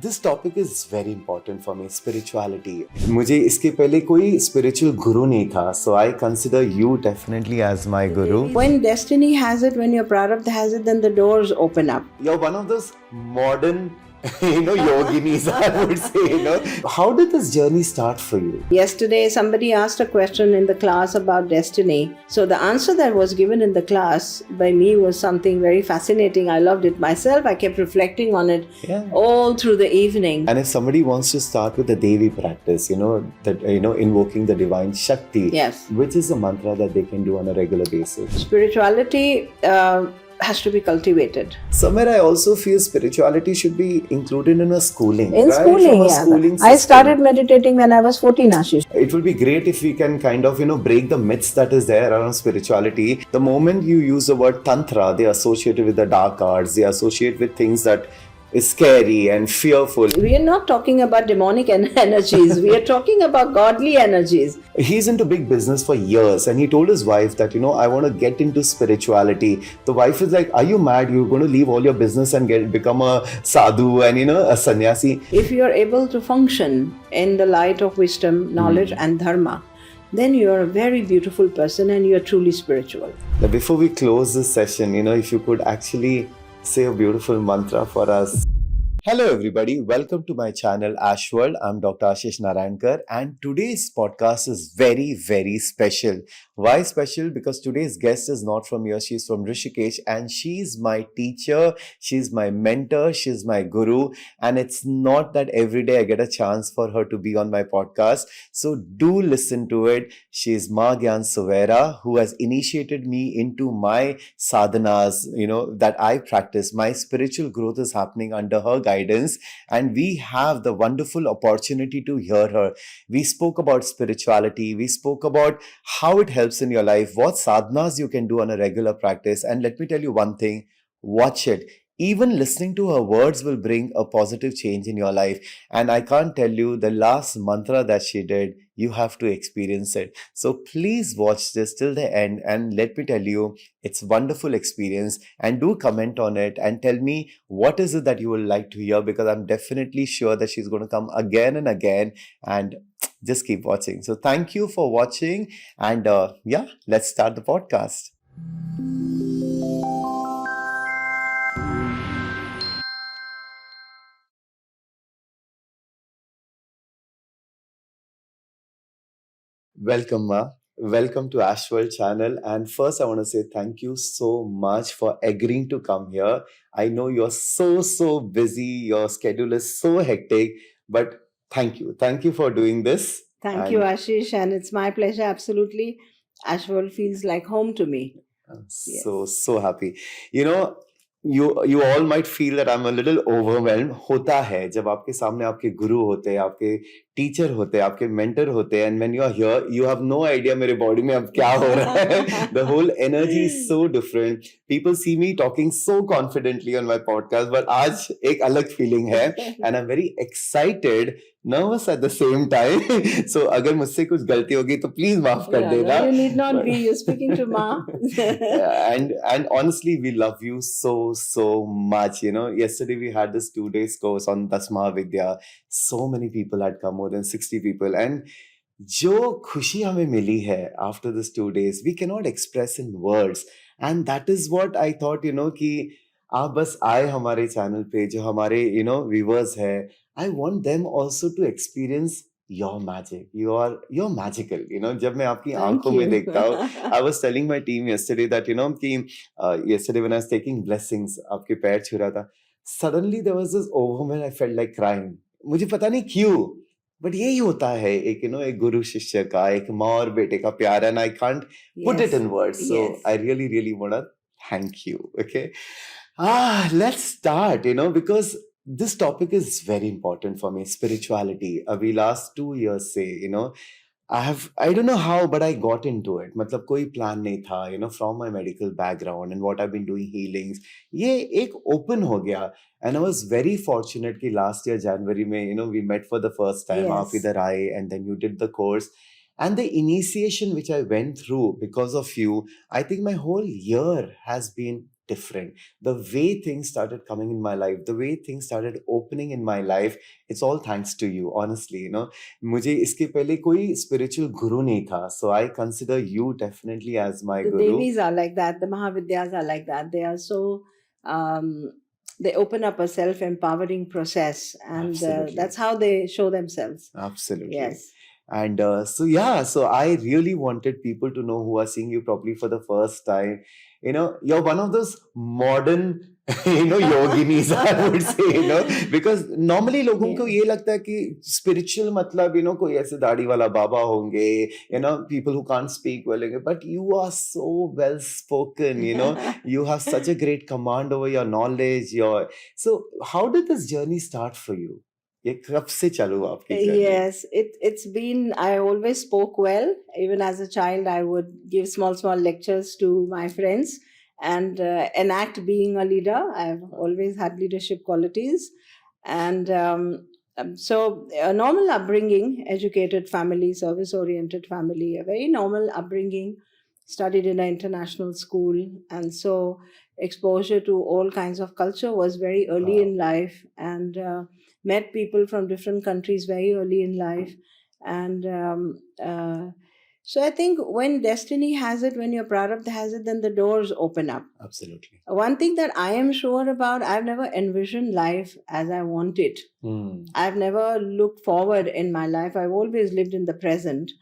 This topic is very important for me, spirituality. मुझे इसके पहले कोई spiritual guru नहीं था, so I consider you definitely as my guru. When destiny has it, when your prarabdha has it, then the doors open up. You're one of those modern yoginis, I would say, How did this journey start for you? Yesterday, somebody asked a question in the class about destiny. So the answer that was given in the class by me was something very fascinating. I loved it myself. I kept reflecting on it all through the evening. And if somebody wants to start with the Devi practice, invoking the divine Shakti, which is a mantra that they can do on a regular basis. Spirituality has to be cultivated. Somewhere I also feel spirituality should be included in a schooling. Schooling, I started meditating when I was 14, Ashish. It would be great if we can kind of, break the myths that is there around spirituality. The moment you use the word Tantra, they associate it with the dark arts, they associate with things that is scary and fearful. We are not talking about demonic energies. We are talking about godly energies. He's into big business for years and he told his wife that, I want to get into spirituality. The wife is like, are you mad? You're going to leave all your business and become a sadhu and, a sannyasi. If you are able to function in the light of wisdom, knowledge and dharma, then you are a very beautiful person and you are truly spiritual. Now, before we close this session, if you could actually say a beautiful mantra for us. Hello everybody, welcome to my channel Aashworld. I'm Dr. Ashissh Narayankr and today's podcast is very, very special. Why special? Because today's guest is not from here, she's from Rishikesh and she's my teacher, she's my mentor, she's my guru, and it's not that every day I get a chance for her to be on my podcast. So do listen to it. She's Ma Gyaan Suveera, who has initiated me into my sadhanas, that I practice. My spiritual growth is happening under her guidance and we have the wonderful opportunity to hear her. We spoke about spirituality, we spoke about how it helps in your life, what sadhanas you can do on a regular practice, and let me tell you one thing, watch it. Even listening to her words will bring a positive change in your life. And I can't tell you the last mantra that she did, you have to experience it. So please watch this till the end and let me tell you, it's a wonderful experience, and do comment on it and tell me what is it that you would like to hear, because I'm definitely sure that she's going to come again and again, and just keep watching. So thank you for watching and let's start the podcast. Welcome, Ma. Welcome to Aashworld channel. And first, I want to say thank you so much for agreeing to come here. I know you're so busy. Your schedule is so hectic, but thank you. Thank you for doing this. Thank you, Ashish. And it's my pleasure. Absolutely. Aashworld feels like home to me. I'm so happy. You all might feel that I'm a little overwhelmed. होता है जब आपके सामने आपके गुरु होते हैं, आपके teacher होते हैं, आपके मेंटर होते हैं, and when you are here, you have no idea मेरे body में अब क्या हो रहा है. The whole energy is so different. People see me talking so confidently on my podcast, but आज एक अलग feeling है, and I'm very excited, nervous at the same time. So अगर मुझसे कुछ गलती होगी तो please माफ कर देना. You need not be. You're speaking to Ma. and honestly, we love you so much. Yesterday we had this 2 days course on Dasma Vidya. So many people had come, more than 60 people, and जो खुशी हमें मिली है after this 2 days, we cannot express in words, and that is what I thought, कि आप बस आए हमारे channel पे, जो हमारे viewers है, I want them also to experience your magic. You're magical. जब मैं आपकी आंखों में देखता हूँ, I was telling my team yesterday that कि yesterday when I was taking blessings, आपके पैर छू रहा था, suddenly there was this overwhelm, I felt like crying. मुझे पता नहीं क्यों, बट यही होता है एक गुरु शिष्य का, एक माँ और बेटे का प्यार, and I can't put it in words. So I really want to thank you. Okay. Let's start, because this topic is very important for me, spirituality. Abhi last 2 years say, I don't know how, but I got into it. मतलब कोई plan नहीं था, from my medical background and what I've been doing healings, ये एक open हो गया. And I was very fortunate कि last year January में, we met for the first time. आप इधर आए and then you did the course. And the initiation which I went through because of you, I think my whole year has been different. The way things started coming in my life, the way things started opening in my life, it's all thanks to you, honestly. मुझे इसके पहले कोई spiritual guru नहीं था. So I consider you definitely as my The guru. Devis are like that. The Mahavidyas are like that. They are so... they open up a self-empowering process, and that's how they show themselves. Absolutely. Yes. And so I really wanted people to know who are seeing you probably for the first time. You're one of those modern, yoginis, I would say, because normally लोगों को ये लगता है कि spiritual मतलब, कोई ऐसे दाढ़ी वाला बाबा होंगे, people who can't speak well, but you are so well spoken, you have such a great command over your knowledge. So how did this journey start for you? ये कब से चालू हुआ आपकी journey? Yes, it's been... I always spoke well. Even as a child, I would give small lectures to my friends and enact being a leader. I've always had leadership qualities. And so a normal upbringing, educated family, service-oriented family, a very normal upbringing, studied in an international school. And so exposure to all kinds of culture was very early in life, and met people from different countries very early in life. And so I think when destiny has it, when your prarabdha has it, then the doors open up. Absolutely. One thing that I am sure about, I've never envisioned life as I want it. I've never looked forward in my life. I've always lived in the present,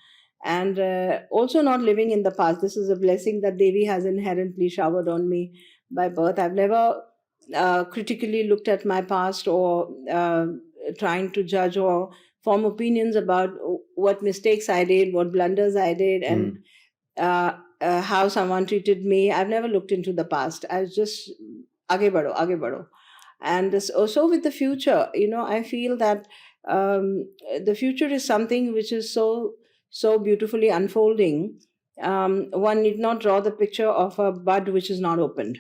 and also not living in the past. This is a blessing that Devi has inherently showered on me by birth. I've never critically looked at my past, or trying to judge or form opinions about what mistakes I did, what blunders I did, and how someone treated me. I've never looked into the past. I was just aage bado. And so with the future, I feel that the future is something which is so beautifully unfolding. One need not draw the picture of a bud which is not opened.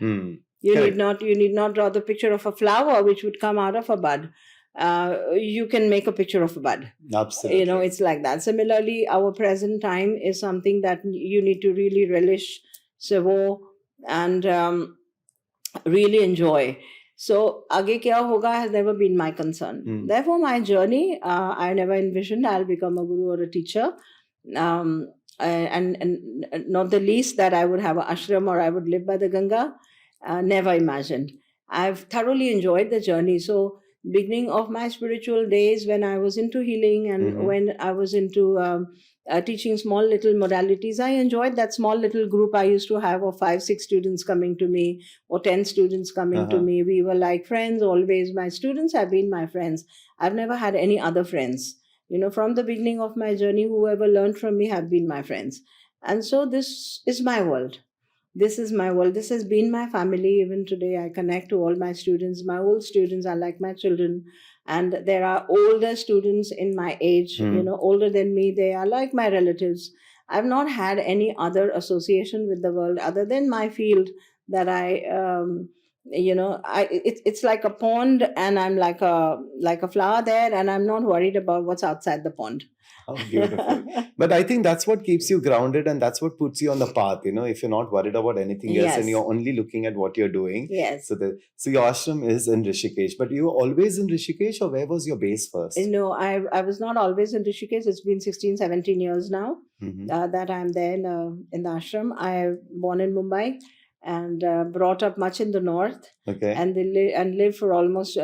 You need not draw the picture of a flower which would come out of a bud. You can make a picture of a bud. Absolutely. It's like that. Similarly, our present time is something that you need to really relish, savor, and really enjoy. So, aage kya hoga has never been my concern. Therefore, my journey, I never envisioned I'll become a guru or a teacher. And not the least that I would have an ashram or I would live by the Ganga. Never imagined. I've thoroughly enjoyed the journey. So, beginning of my spiritual days, when I was into healing and when I was into teaching small little modalities, I enjoyed that small little group I used to have of 5-6 students coming to me, or 10 students coming to me. We were like friends always. My students have been my friends. I've never had any other friends. From the beginning of my journey, whoever learned from me have been my friends. And so this is my world. This is my world. This has been my family. Even today, I connect to all my students. My old students are like my children. And there are older students in my age, older than me. They are like my relatives. I've not had any other association with the world other than my field that it's like a pond, and I'm like a flower there, and I'm not worried about what's outside the pond. Oh, beautiful. But I think that's what keeps you grounded, and that's what puts you on the path, if you're not worried about anything else and you're only looking at what you're doing. Yes. So your ashram is in Rishikesh, but you were always in Rishikesh, or where was your base first? No, I was not always in Rishikesh. It's been 16-17 years now that I'm there in the ashram. I was born in Mumbai and brought up much in the north. Okay. And lived for almost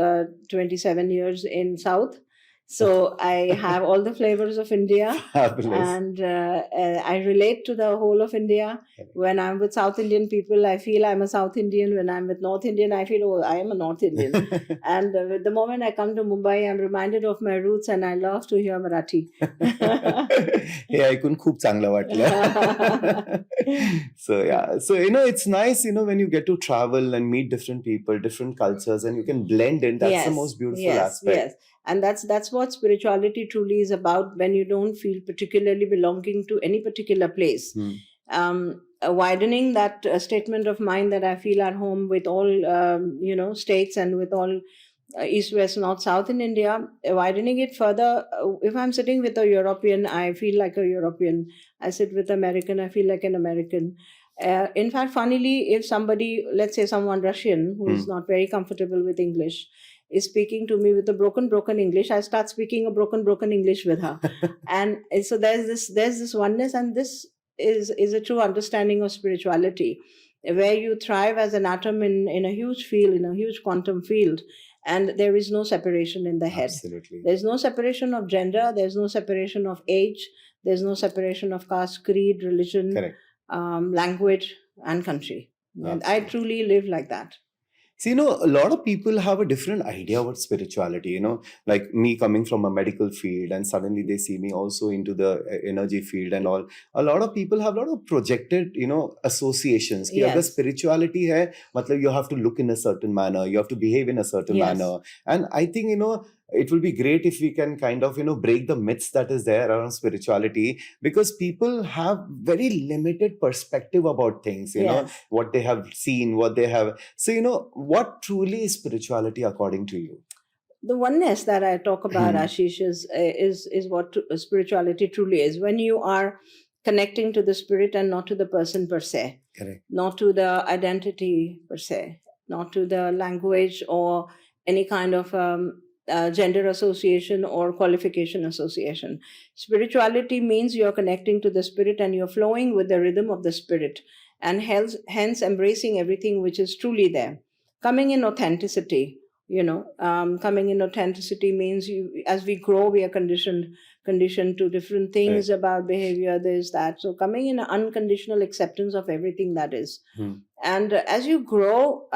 27 years in south. So I have all the flavors of India. Fabulous. And I relate to the whole of India. When I'm with South Indian people, I feel I'm a South Indian. When I'm with North Indian, I feel, I am a North Indian. And the moment I come to Mumbai, I'm reminded of my roots, and I love to hear Marathi. Hey, ऐकून खूप चांगलं वाटलं. So it's nice, when you get to travel and meet different people, different cultures, and you can blend in. That's the most beautiful aspect. Yes. And that's what spirituality truly is about, when you don't feel particularly belonging to any particular place. Widening that statement of mine that I feel at home with all, states and with all East, West, North, South in India, widening it further. If I'm sitting with a European, I feel like a European. I sit with American, I feel like an American. In fact, funnily, if somebody, let's say someone Russian who is not very comfortable with English, is speaking to me with a broken English, I start speaking a broken English with her. And so there's this oneness, and this is a true understanding of spirituality, where you thrive as an atom in a huge field, in a huge quantum field, and there is no separation in the head. Absolutely. There's no separation of gender, there's no separation of age, there's no separation of caste, creed, religion, Correct. Language, and country. And I truly live like that. See, a lot of people have a different idea about spirituality, like me coming from a medical field, and suddenly they see me also into the energy field and all. A lot of people have a lot of projected, associations. Ki agar spirituality hai, matlab you have to look in a certain manner, you have to behave in a certain manner. And I think, it will be great if we can kind of, break the myths that is there around spirituality, because people have very limited perspective about things, what they have seen, what they have. So, what truly is spirituality according to you? The oneness that I talk about, Ashish, is what spirituality truly is. When you are connecting to the spirit and not to the person per se. Correct. Not to the identity per se, not to the language or any kind of gender association or qualification association. Spirituality means you're connecting to the spirit and you're flowing with the rhythm of the spirit, and hence embracing everything which is truly there. Coming in authenticity, coming in authenticity means as we grow, we are conditioned to different things about behavior, this, that. So coming in unconditional acceptance of everything that is. And as you grow,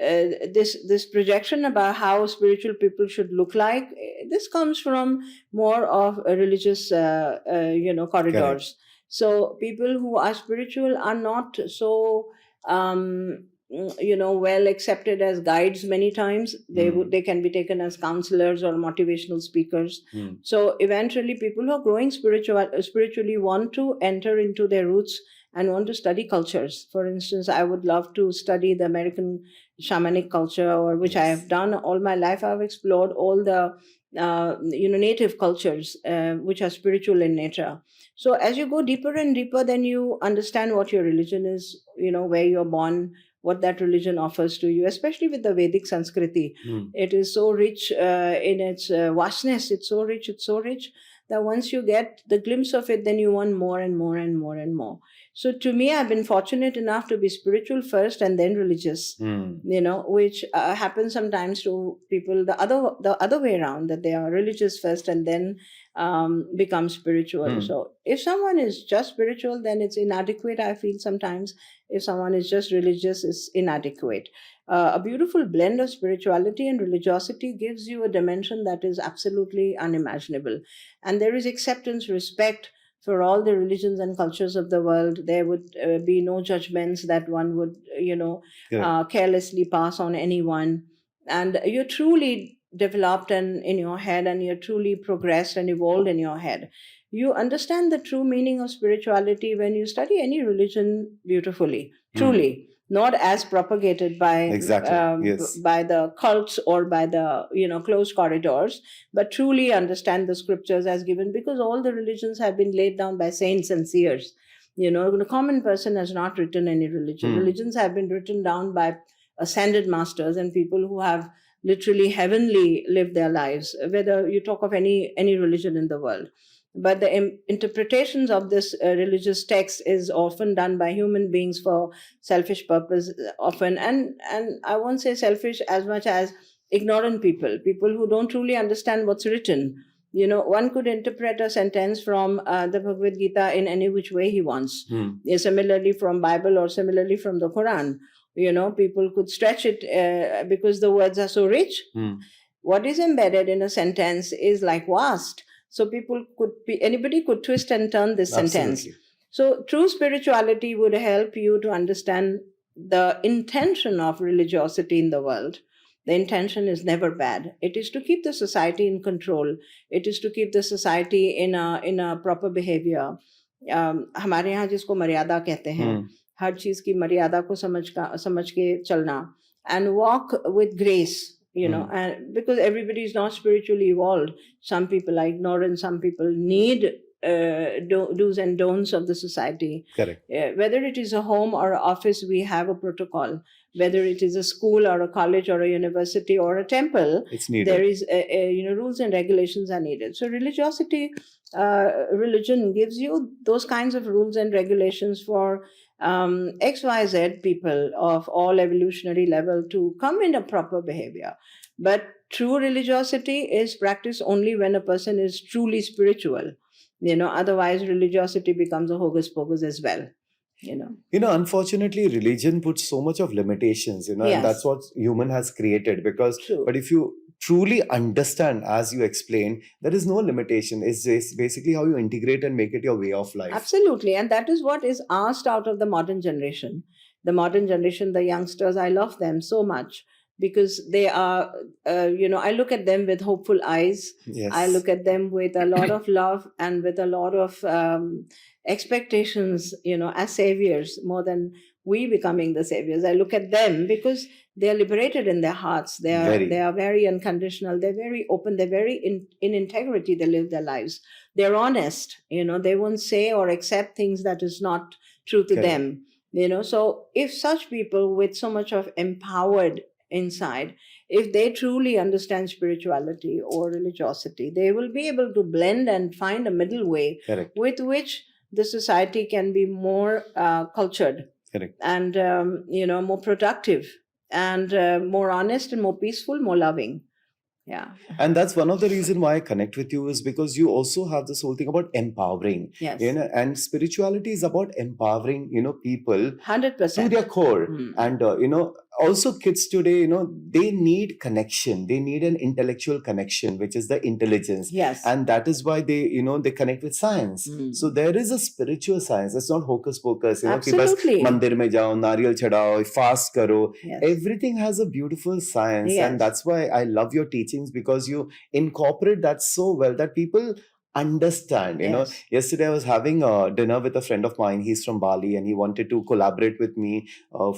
this projection about how spiritual people should look like, this comes from more of religious, corridors. Correct. So people who are spiritual are not so well accepted as guides. Many times they can be taken as counselors or motivational speakers. So eventually people who are growing spiritually want to enter into their roots and want to study cultures. For instance, I would love to study the American shamanic culture, or which I have done all my life. I've explored all the native cultures which are spiritual in nature. So as you go deeper and deeper, then you understand what your religion is, where you're born, what that religion offers to you, especially with the Vedic Sanskriti. It is so rich in its vastness. It's so rich that once you get the glimpse of it, then you want more and more and more and more. So to me, I've been fortunate enough to be spiritual first and then religious, which happens sometimes to people the other way around, that they are religious first and then become spiritual. So if someone is just spiritual, then it's inadequate, I feel sometimes. If someone is just religious, it's inadequate. A beautiful blend of spirituality and religiosity gives you a dimension that is absolutely unimaginable. And there is acceptance, respect for all the religions and cultures of the world. There would be no judgments that one would, carelessly pass on anyone. And you're truly developed and in your head, and you're truly progressed and evolved in your head. You understand the true meaning of spirituality when you study any religion beautifully, truly, not as propagated by by the cults or by the closed corridors, but truly understand the scriptures as given, because all the religions have been laid down by saints and seers. The common person has not written any religion. Religions have been written down by ascended masters and people who have literally heavenly lived their lives, whether you talk of any religion in the world. But the interpretations of this religious text is often done by human beings for selfish purpose, often, and I won't say selfish as much as ignorant people who don't truly understand what's written. One could interpret a sentence from the Bhagavad Gita in any which way he wants. Similarly from Bible, or similarly from the Quran. People could stretch it because the words are so rich. What is embedded in a sentence is like vast. So anybody could twist and turn this sentence. So true spirituality would help you to understand the intention of religiosity in the world. The intention is never bad. It is to keep the society in control. It is to keep the society in a proper behavior. हमारे यहाँ जिसको मर्यादा कहते हैं, हर चीज की मर्यादा को समझ के चलना, and walk with grace. And because everybody is not spiritually evolved, some people are ignorant, some people need do's and don'ts of the society. Correct. Whether it is a home or an office, we have a protocol. Whether it is a school or a college or a university or a temple, It's needed. there is rules and regulations are needed. So religiosity, religion gives you those kinds of rules and regulations for XYZ people of all evolutionary level to come in a proper behavior. But true religiosity is practiced only when a person is truly spiritual. Otherwise religiosity becomes a hocus pocus as well. Unfortunately, religion puts so much of limitations, Yes. and that's what human has created. True. But if you truly understand, as you explained, there is no limitation. It's just basically how you integrate and make it your way of life. Absolutely. And that is what is asked out of the modern generation. The modern generation, the youngsters, I love them so much because they are, I look at them with hopeful eyes. Yes. I look at them with a lot of love and with a lot of expectations, as saviors, more than we becoming the saviors. I look at them because they are liberated in their hearts. They are very unconditional. They're very open. They're very in integrity. They live their lives. They're honest. They won't say or accept things that is not true to them. So if such people with so much of empowered inside, if they truly understand spirituality or religiosity, they will be able to blend and find a middle way. Correct. With which the society can be more cultured. Correct. And more productive and more honest and more peaceful, more loving. Yeah. And that's one of the reasons why I connect with you, is because you also have this whole thing about empowering. Yes. And spirituality is about empowering, people 100%. to their core. And, also kids today, they need connection. They need an intellectual connection, which is the intelligence. Yes. And that is why they, they connect with science. So there is a spiritual science. It's not hocus pocus. Absolutely. Mandir mein jao, nariyal chadao, fast karo. Yes. Everything has a beautiful science. Yes. And that's why I love your teachings, because you incorporate that so well that people understand. Yes. Yesterday I was having a dinner with a friend of mine. He's from Bali and he wanted to collaborate with me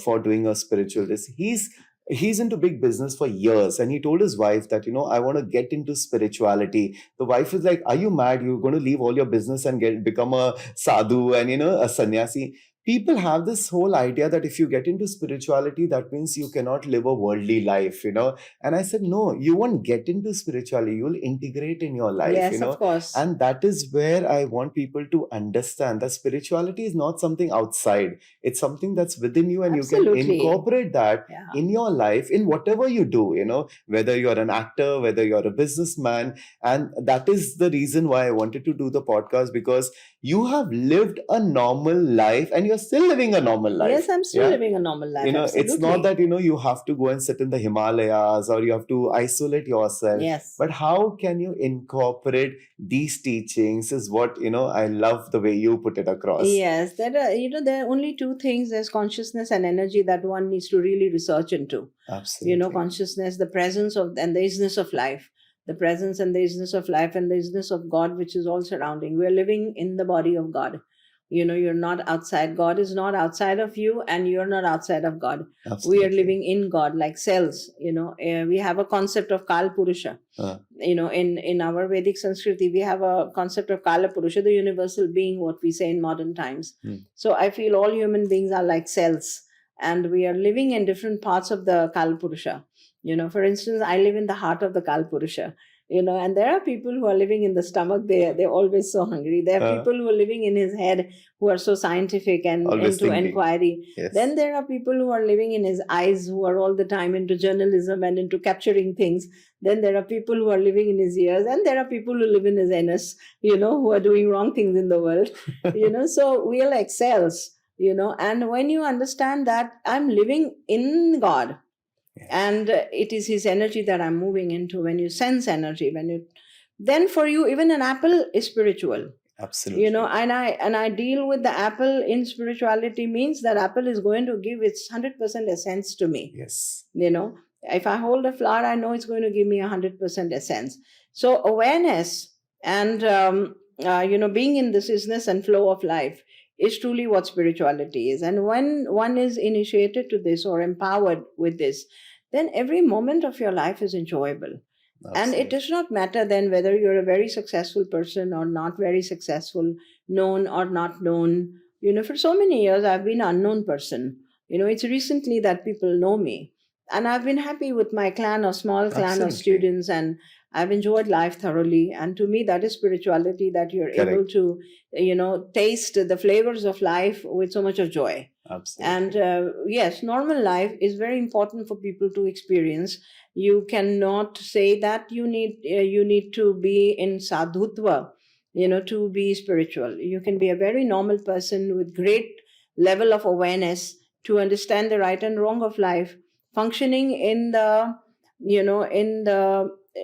for doing a spiritual this. He's into big business for years, and he told his wife that, I want to get into spirituality. The wife is like, are you mad? You're going to leave all your business and become a sadhu and, a sannyasi. People have this whole idea that if you get into spirituality, that means you cannot live a worldly life, And I said, no, you won't get into spirituality. You'll integrate in your life, Yes, of course. And that is where I want people to understand that spirituality is not something outside. It's something that's within you, and Absolutely. you can incorporate that in your life, in whatever you do, whether you're an actor, whether you're a businessman. And that is the reason why I wanted to do the podcast, because you have lived a normal life and you're still living a normal life. Yes, I'm still living a normal life. Absolutely. It's not that, you have to go and sit in the Himalayas or you have to isolate yourself. Yes. But how can you incorporate these teachings is what, I love the way you put it across. Yes, there are only two things. There's consciousness and energy that one needs to really research into. Absolutely. Consciousness, the presence of and the isness of life. The presence and the isness of life and the isness of God, which is all surrounding. We're living in the body of God. You're not outside. God is not outside of you, and you're not outside of God. Absolutely. We are living in God like cells. We have a concept of Kal Purusha. In our Vedic Sanskriti, we have a concept of Kala Purusha, the universal being, what we say in modern times. So I feel all human beings are like cells, and we are living in different parts of the Kal Purusha. For instance, I live in the heart of the Kal Purusha. And there are people who are living in the stomach. They're always so hungry. There are people who are living in his head, who are so scientific and always into thinking. Inquiry. Yes. Then there are people who are living in his eyes, who are all the time into journalism and into capturing things. Then there are people who are living in his ears, and there are people who live in his anus, who are doing wrong things in the world. So we are like cells, and when you understand that I'm living in God, and it is his energy that I'm moving into. When you sense energy, then for you, even an apple is spiritual. Absolutely. And I deal with the apple in spirituality means that apple is going to give its 100% essence to me. Yes. If I hold a flower, I know it's going to give me 100% essence. So awareness and being in this isness and flow of life is truly what spirituality is. And when one is initiated to this or empowered with this, then every moment of your life is enjoyable. And it does not matter then whether you're a very successful person or not very successful, known or not known. For so many years, I've been an unknown person. It's recently that people know me. And I've been happy with my small clan of students, and I've enjoyed life thoroughly. And to me, that is spirituality, that you're able to, taste the flavors of life with so much of joy. Absolutely. And yes, normal life is very important for people to experience. You cannot say that you need to be in sadhutva, to be spiritual. You can be a very normal person with great level of awareness to understand the right and wrong of life, functioning in the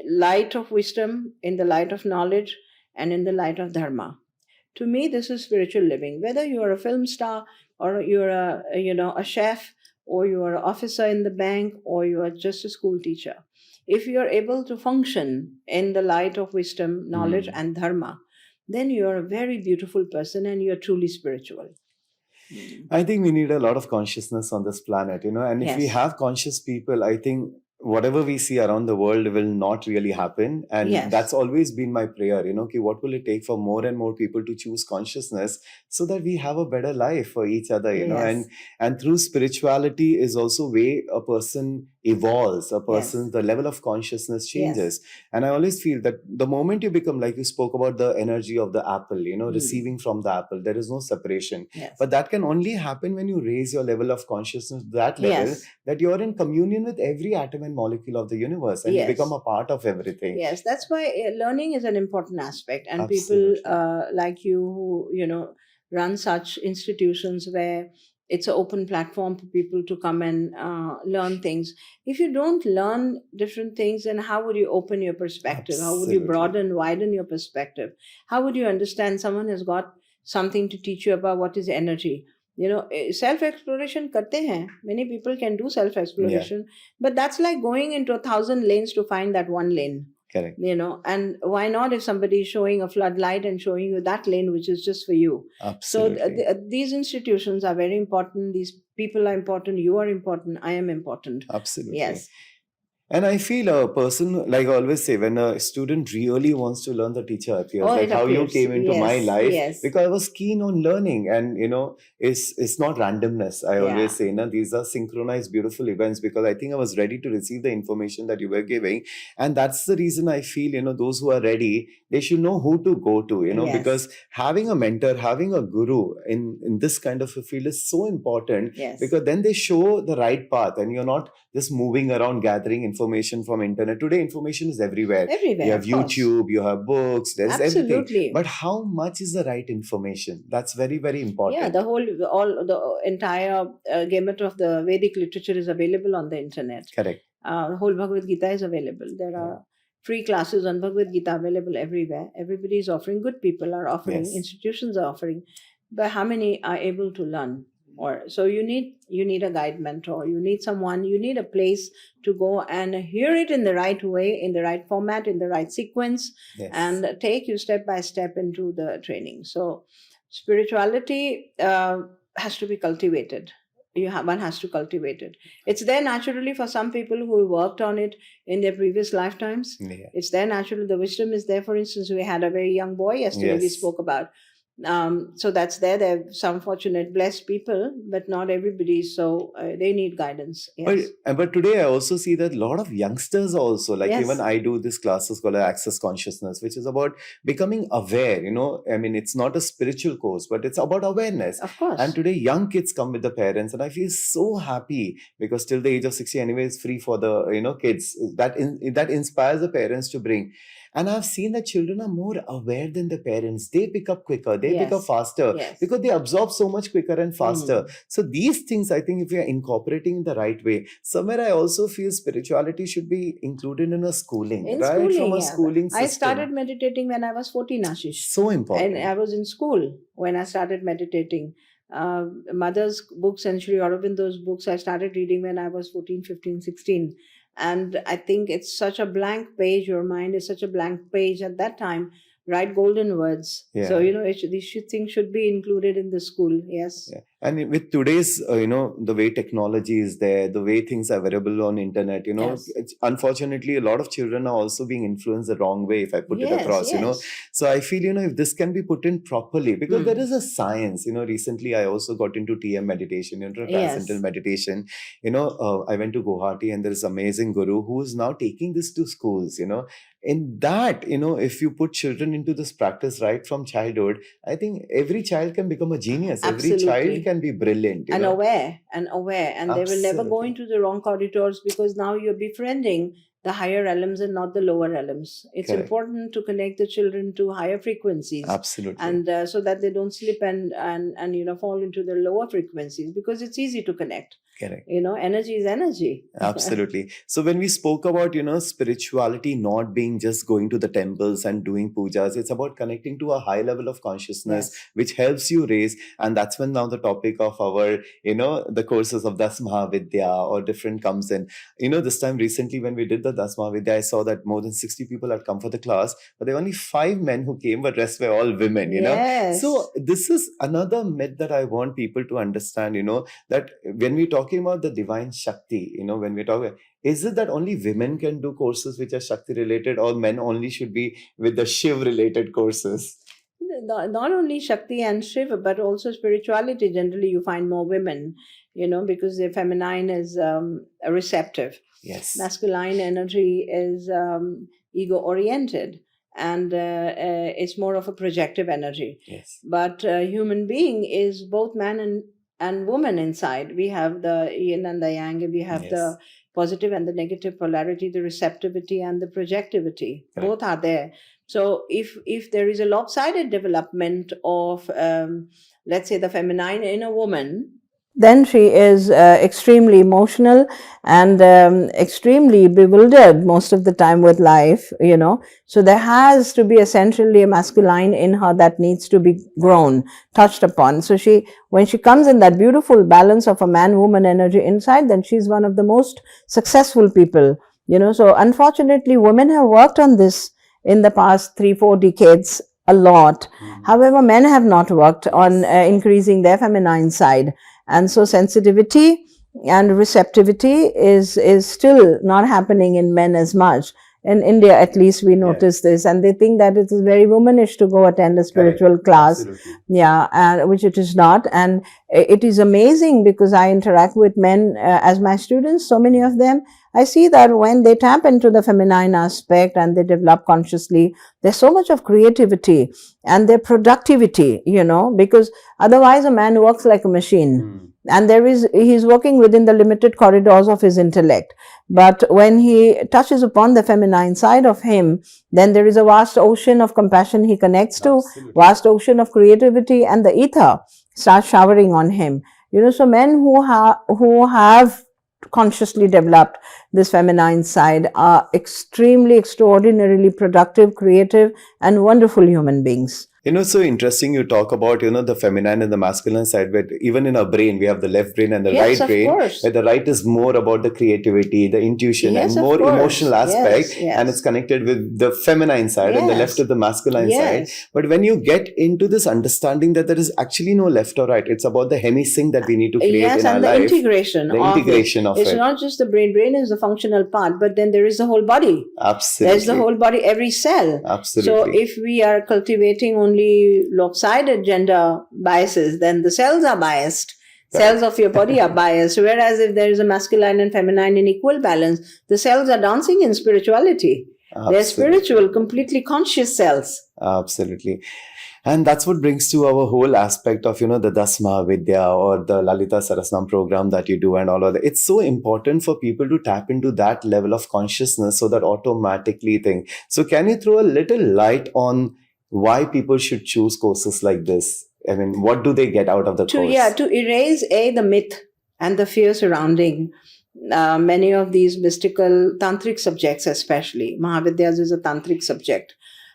light of wisdom, in the light of knowledge, and in the light of dharma. To me, this is spiritual living. Whether you are a film star, or you're a chef, or you are an officer in the bank, or you are just a school teacher, if you are able to function in the light of wisdom, knowledge, and dharma, then you are a very beautiful person and you are truly spiritual. I think we need a lot of consciousness on this planet, and if we have conscious people, I think whatever we see around the world will not really happen. And that's always been my prayer, okay, what will it take for more and more people to choose consciousness so that we have a better life for each other, and through spirituality is also way a person evolves, the level of consciousness changes. And I always feel that the moment you become, like you spoke about the energy of the apple, receiving from the apple, there is no separation. But that can only happen when you raise your level of consciousness to that level, that you're in communion with every atom and molecule of the universe, and you become a part of everything. Yes, that's why learning is an important aspect. And people like you who, run such institutions where it's an open platform for people to come and learn things. If you don't learn different things, then how would you open your perspective? How would you widen your perspective? How would you understand someone has got something to teach you about what is energy? Self-exploration karte hain. Many people can do self-exploration, but that's like going into 1,000 lanes to find that one lane. Correct. And why not if somebody is showing a floodlight and showing you that lane which is just for you? Absolutely. So these institutions are very important. These people are important. You are important. I am important. Absolutely. Yes. And I feel a person, like I always say, when a student really wants to learn, the teacher appears. How you came into my life, because I was keen on learning, and it's not randomness. I always say, these are synchronized, beautiful events, because I think I was ready to receive the information that you were giving, and that's the reason I feel those who are ready, they should know who to go to. Because having a mentor, having a guru in this kind of a field is so important. Because then they show the right path, and you're not just moving around gathering information from internet. Today, information is everywhere. You have YouTube, you have books, there's everything. But how much is the right information? That's very, very important. Yeah, the entire gamut of the Vedic literature is available on the internet. Correct. The whole Bhagavad Gita is available. There are free classes on Bhagavad Gita available everywhere. Everybody is offering. Good people are offering. Institutions are offering. But how many are able to learn? So you need a guide mentor. You need someone. You need a place to go and hear it in the right way, in the right format, in the right sequence, and take you step by step into the training. So spirituality has to be cultivated. One has to cultivate it. It's there naturally for some people who worked on it in their previous lifetimes. It's there naturally. The wisdom is there. For instance, we had a very young boy yesterday we spoke about. So that's there. There are some fortunate, blessed people, but not everybody. So they need guidance. But today I also see that a lot of youngsters also, like even I do this classes called Access Consciousness, which is about becoming aware. I mean, it's not a spiritual course, but it's about awareness. Of course. And today young kids come with the parents, and I feel so happy because till the age of 60 anyway, it's free for the kids. That inspires the parents to bring. And I've seen that children are more aware than the parents. They pick up quicker. They pick up faster because they absorb so much quicker and faster. So these things, I think if we are incorporating in the right way, somewhere I also feel spirituality should be included in a schooling. From a schooling system. I started meditating when I was 14, Ashish. So important. And I was in school when I started meditating. Mother's books and Sri Aurobindo's books I started reading when I was 14, 15, 16. And I think it's such a blank page. Your mind is such a blank page at that time. Write golden words. So, these things should be included in the school. Yes. And with today's, the way technology is there, the way things are available on internet, Yes. unfortunately, a lot of children are also being influenced the wrong way, if I put it Yes, across, yes. So I feel, if this can be put in properly, because there Mm. is a science, recently I also got into TM meditation, transcendental Yes. meditation. I went to Guwahati, and there is amazing guru who is now taking this to schools, in that, if you put children into this practice right from childhood, I think every child can become a genius. Every child Absolutely. can be brilliant, And aware, and they will never go Absolutely. into the wrong corridors, because now you're befriending the higher realms and not the lower realms. It's Correct. important to connect the children to higher frequencies, Absolutely. and so that they don't slip and fall into the lower frequencies, because it's easy to connect. Correct. Energy is energy. Absolutely. So when we spoke about, spirituality not being just going to the temples and doing pujas, it's about connecting to a high level of consciousness, Yes. which helps you raise. And that's when now the topic of our, the courses of Das Mahavidya or different comes in. This time recently when we did the Das Mahavidya, I saw that more than 60 people had come for the class, but there were only 5 men who came, but rest were all women, Yes. So this is another myth that I want people to understand, that when we're talking about the divine Shakti, when we're talking, is it that only women can do courses which are Shakti related, or men only should be with the Shiv related courses? Not only Shakti and Shiva, but also spirituality. Generally, you find more women, because the feminine is receptive. Yes. Masculine energy is ego oriented, and it's more of a projective energy. Yes. But human being is both man and woman inside. We have the yin and the yang, we have Yes. the positive and the negative polarity, the receptivity and the projectivity. Correct. Both are there. So if there is a lopsided development of, let's say, the feminine in a woman, then she is extremely emotional and extremely bewildered most of the time with life, So there has to be essentially a masculine in her that needs to be grown, touched upon. So when she comes in that beautiful balance of a man-woman energy inside, then she's one of the most successful people, So unfortunately, women have worked on this in the past 3-4 decades a lot. However, men have not worked on increasing their feminine side. And so sensitivity and receptivity is still not happening in men as much. In India, at least, we notice this, and they think that it is very womanish to go attend a spiritual class. Absolutely. And which it is not. And it is amazing, because I interact with men as my students, so many of them. I see that when they tap into the feminine aspect and they develop consciously, there's so much of creativity and their productivity, because otherwise a man works like a machine. And he's working within the limited corridors of his intellect. But when he touches upon the feminine side of him, then there is a vast ocean of compassion he connects to, vast ocean of creativity, and the ether starts showering on him. So men who have consciously developed this feminine side are extremely, extraordinarily productive, creative, and wonderful human beings. So interesting you talk about, the feminine and the masculine side, but even in our brain, we have the left brain and the right brain, where the right is more about the creativity, the intuition, and more emotional aspect, and it's connected with the feminine side, and the left is the masculine side. But when you get into this understanding that there is actually no left or right, it's about the hemisync that we need to create in our life. Integration of it. It's not just the brain. Brain is the functional part, but then there is the whole body. Absolutely. There's the whole body, every cell. Absolutely. So if we are cultivating only lopsided gender biases, then the cells are biased. Cells of your body are biased. Whereas if there is a masculine and feminine in equal balance, the cells are dancing in spirituality. Absolutely. They're spiritual, completely conscious cells. Absolutely. And that's what brings to our whole aspect of, the Das Mahavidya or the Lalita Sarasnam program that you do and all of that. It's so important for people to tap into that level of consciousness so that automatically think. So can you throw a little light on why people should choose courses like this? I mean, what do they get out of the course? To erase the myth and the fear surrounding many of these mystical tantric subjects, especially. Mahavidyas is a tantric subject.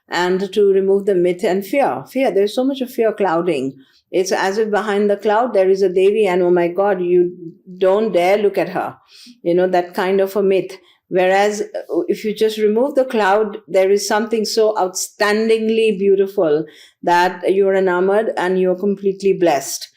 And to remove the myth and fear. There's so much of fear clouding. It's as if behind the cloud there is a Devi, and oh my God, you don't dare look at her. That kind of a myth. Whereas if you just remove the cloud, there is something so outstandingly beautiful that you're enamored and you're completely blessed.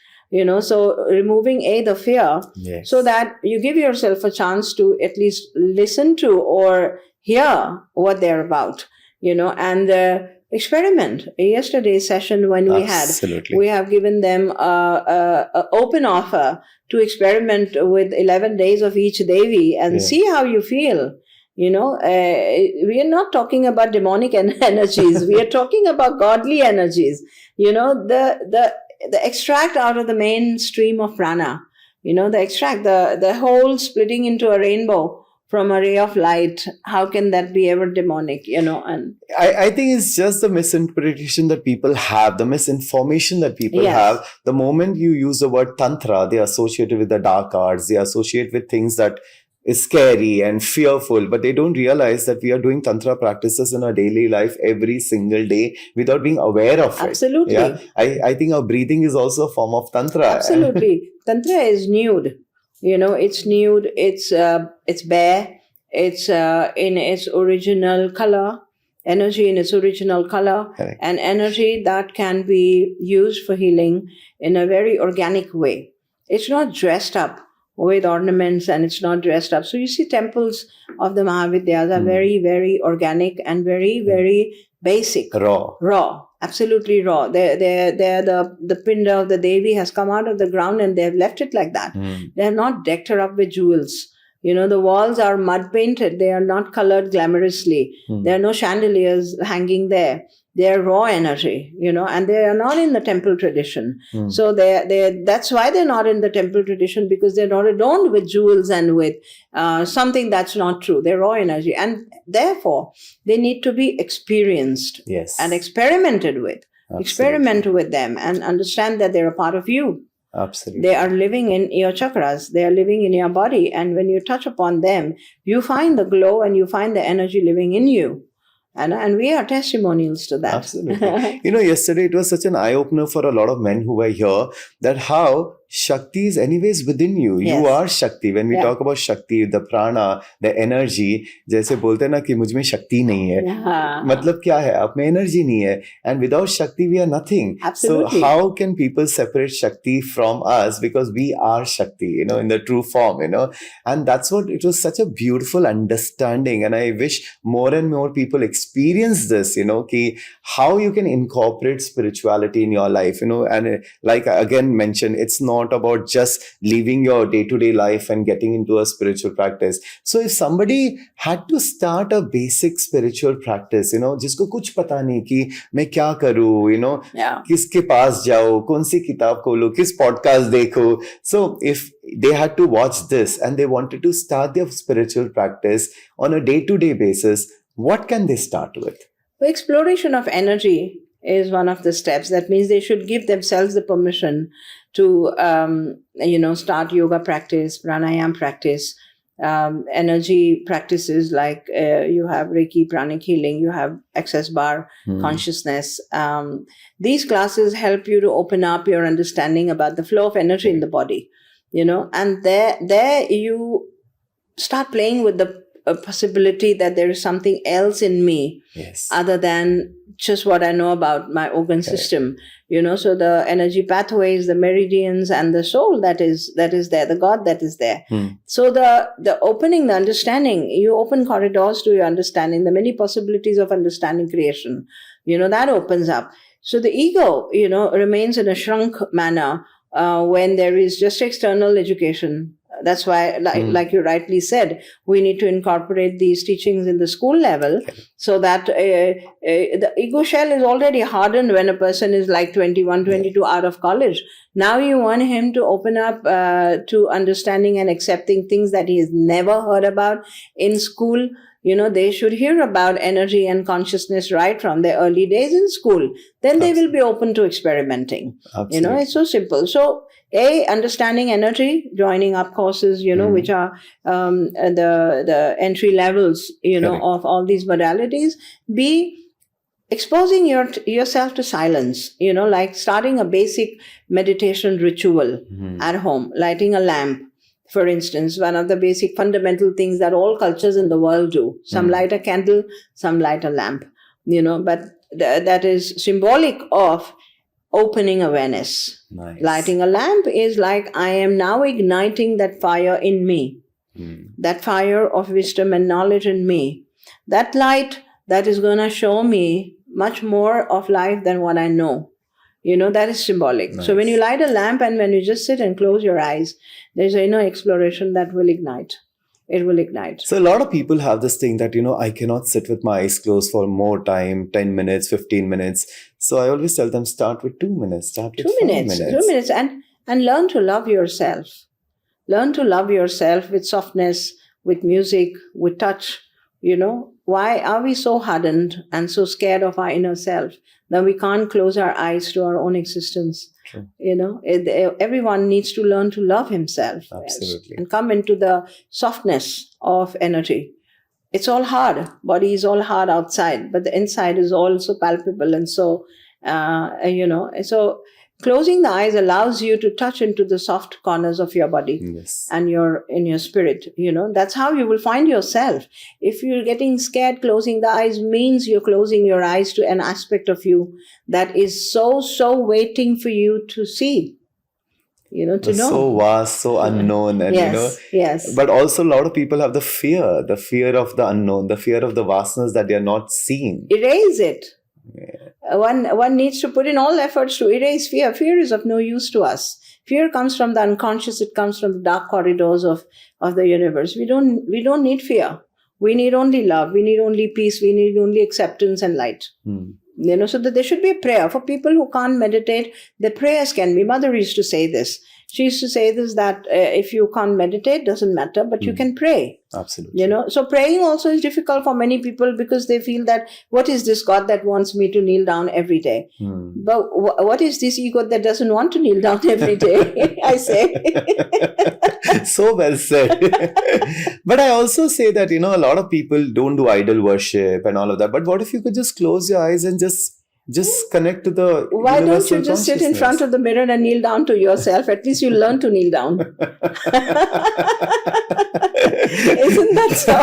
so removing the fear, Yes. so that you give yourself a chance to at least listen to or hear what they're about, and experiment. Yesterday's session when Absolutely. we have given them a open offer to experiment with 11 days of each Devi and see how you feel. We are not talking about demonic energies. We are talking about godly energies. The extract out of the main stream of prana. The extract, the whole splitting into a rainbow from a ray of light. How can that be ever demonic? And I think it's just the misinterpretation that people have, the misinformation that people Yes. have. The moment you use the word Tantra, they associate it with the dark arts, they associate with things that is scary and fearful, but they don't realize that we are doing Tantra practices in our daily life every single day without being aware of it. Absolutely. Yeah. I think our breathing is also a form of Tantra. Absolutely. Tantra is nude. It's nude, it's bare, it's in its original color, energy in its original color, Correct. and energy that can be used for healing in a very organic way. It's not dressed up with ornaments, and it's not dressed up. So you see, temples of the Mahavidyas are very, very organic and very, very basic. Raw. Absolutely raw. They're the pinda of the Devi has come out of the ground and they've left it like that. They're not decked her up with jewels. The walls are mud painted. They are not colored glamorously. There are no chandeliers hanging there. They are raw energy, and they are not in the temple tradition. So that's why they're not in the temple tradition, because they're not adorned with jewels and with something that's not true. They're raw energy. And therefore, they need to be experienced and experimented with. Absolutely. Experiment with them and understand that they're a part of you. Absolutely. They are living in your chakras. They are living in your body. And when you touch upon them, you find the glow and you find the energy living in you. And we are testimonials to that. Absolutely. Yesterday it was such an eye-opener for a lot of men who were here, that how Shakti is anyways within you. Yes. You are Shakti. When we talk about Shakti, the prana, the energy, जैसे बोलते हैं ना कि मुझ में शक्ति नहीं है, मतलब क्या है, आप में energy नहीं है, and without Shakti we are nothing. Absolutely. So how can people separate Shakti from us, because we are Shakti, in the true form, and that's what, it was such a beautiful understanding, and I wish more and more people experience this, ki how you can incorporate spirituality in your life, and like I again mentioned, it's not about just living your day-to-day life and getting into a spiritual practice. So if somebody had to start a basic spiritual practice, जिसको कुछ पता नहीं कि मैं क्या करूँ, किसके पास जाओ, कौन सी किताब खोलो, किस podcast देखो. So if they had to watch this and they wanted to start their spiritual practice on a day-to-day basis, what can they start with? The exploration of energy is one of the steps. That means they should give themselves the permission to, start yoga practice, pranayam practice, energy practices like you have Reiki, pranic healing, you have access bar consciousness. These classes help you to open up your understanding about the flow of energy in the body, and there you start playing with the possibility that there is something else in me other than just what I know about my organ system, so the energy pathways, the meridians, and the soul that is there, the God that is there. So the opening, the understanding, you open corridors to your understanding, the many possibilities of understanding creation, that opens up. So the ego, remains in a shrunk manner when there is just external education. That's why, like you rightly said, we need to incorporate these teachings in the school level so that the ego shell is already hardened when a person is like 21, 22 out of college. Now you want him to open up to understanding and accepting things that he has never heard about in school. They should hear about energy and consciousness right from their early days in school. Then they will be open to experimenting. Absolutely. It's so simple. So, understanding energy, joining up courses, which are the entry levels, of all these modalities. B, exposing yourself to silence, like starting a basic meditation ritual at home, lighting a lamp. For instance, one of the basic fundamental things that all cultures in the world do. Some light a candle, some light a lamp, but that is symbolic of opening awareness. Nice. Lighting a lamp is like I am now igniting that fire in me, that fire of wisdom and knowledge in me. That light that is going to show me much more of life than what I know. That is symbolic. Nice. So when you light a lamp and when you just sit and close your eyes, there's an inner exploration that will ignite. It will ignite. So a lot of people have this thing that, I cannot sit with my eyes closed for more time, 10 minutes, 15 minutes. So I always tell them, start with 2 minutes, start with 2 minutes, 2 minutes, and learn to love yourself. Learn to love yourself with softness, with music, with touch. Why are we so hardened and so scared of our inner self that we can't close our eyes to our own existence? True. Everyone needs to learn to love himself. Absolutely. And come into the softness of energy. It's all hard. Body is all hard outside, but the inside is also palpable. And so, so closing the eyes allows you to touch into the soft corners of your body. Yes. And in your spirit. That's how you will find yourself. If you're getting scared, closing the eyes means you're closing your eyes to an aspect of you that is so waiting for you to see. To know. So vast, so unknown. And, yes. But also a lot of people have the fear of the unknown, the fear of the vastness that they are not seeing. Erase it. Yeah. One needs to put in all efforts to erase fear. Fear is of no use to us. Fear comes from the unconscious. It comes from the dark corridors of the universe. We don't need fear. We need only love. We need only peace. We need only acceptance and light. So that there should be a prayer for people who can't meditate. The prayers can be. Mother used to say this. She used to say this, that if you can't meditate, doesn't matter, but you can pray. Absolutely. So praying also is difficult for many people because they feel that, what is this God that wants me to kneel down every day? But what is this ego that doesn't want to kneel down every day? I say. So well said. But I also say that, a lot of people don't do idol worship and all of that. But what if you could just close your eyes and just connect to the Why don't you just sit in front of the mirror and kneel down to yourself? At least you learn to kneel down. Isn't that so?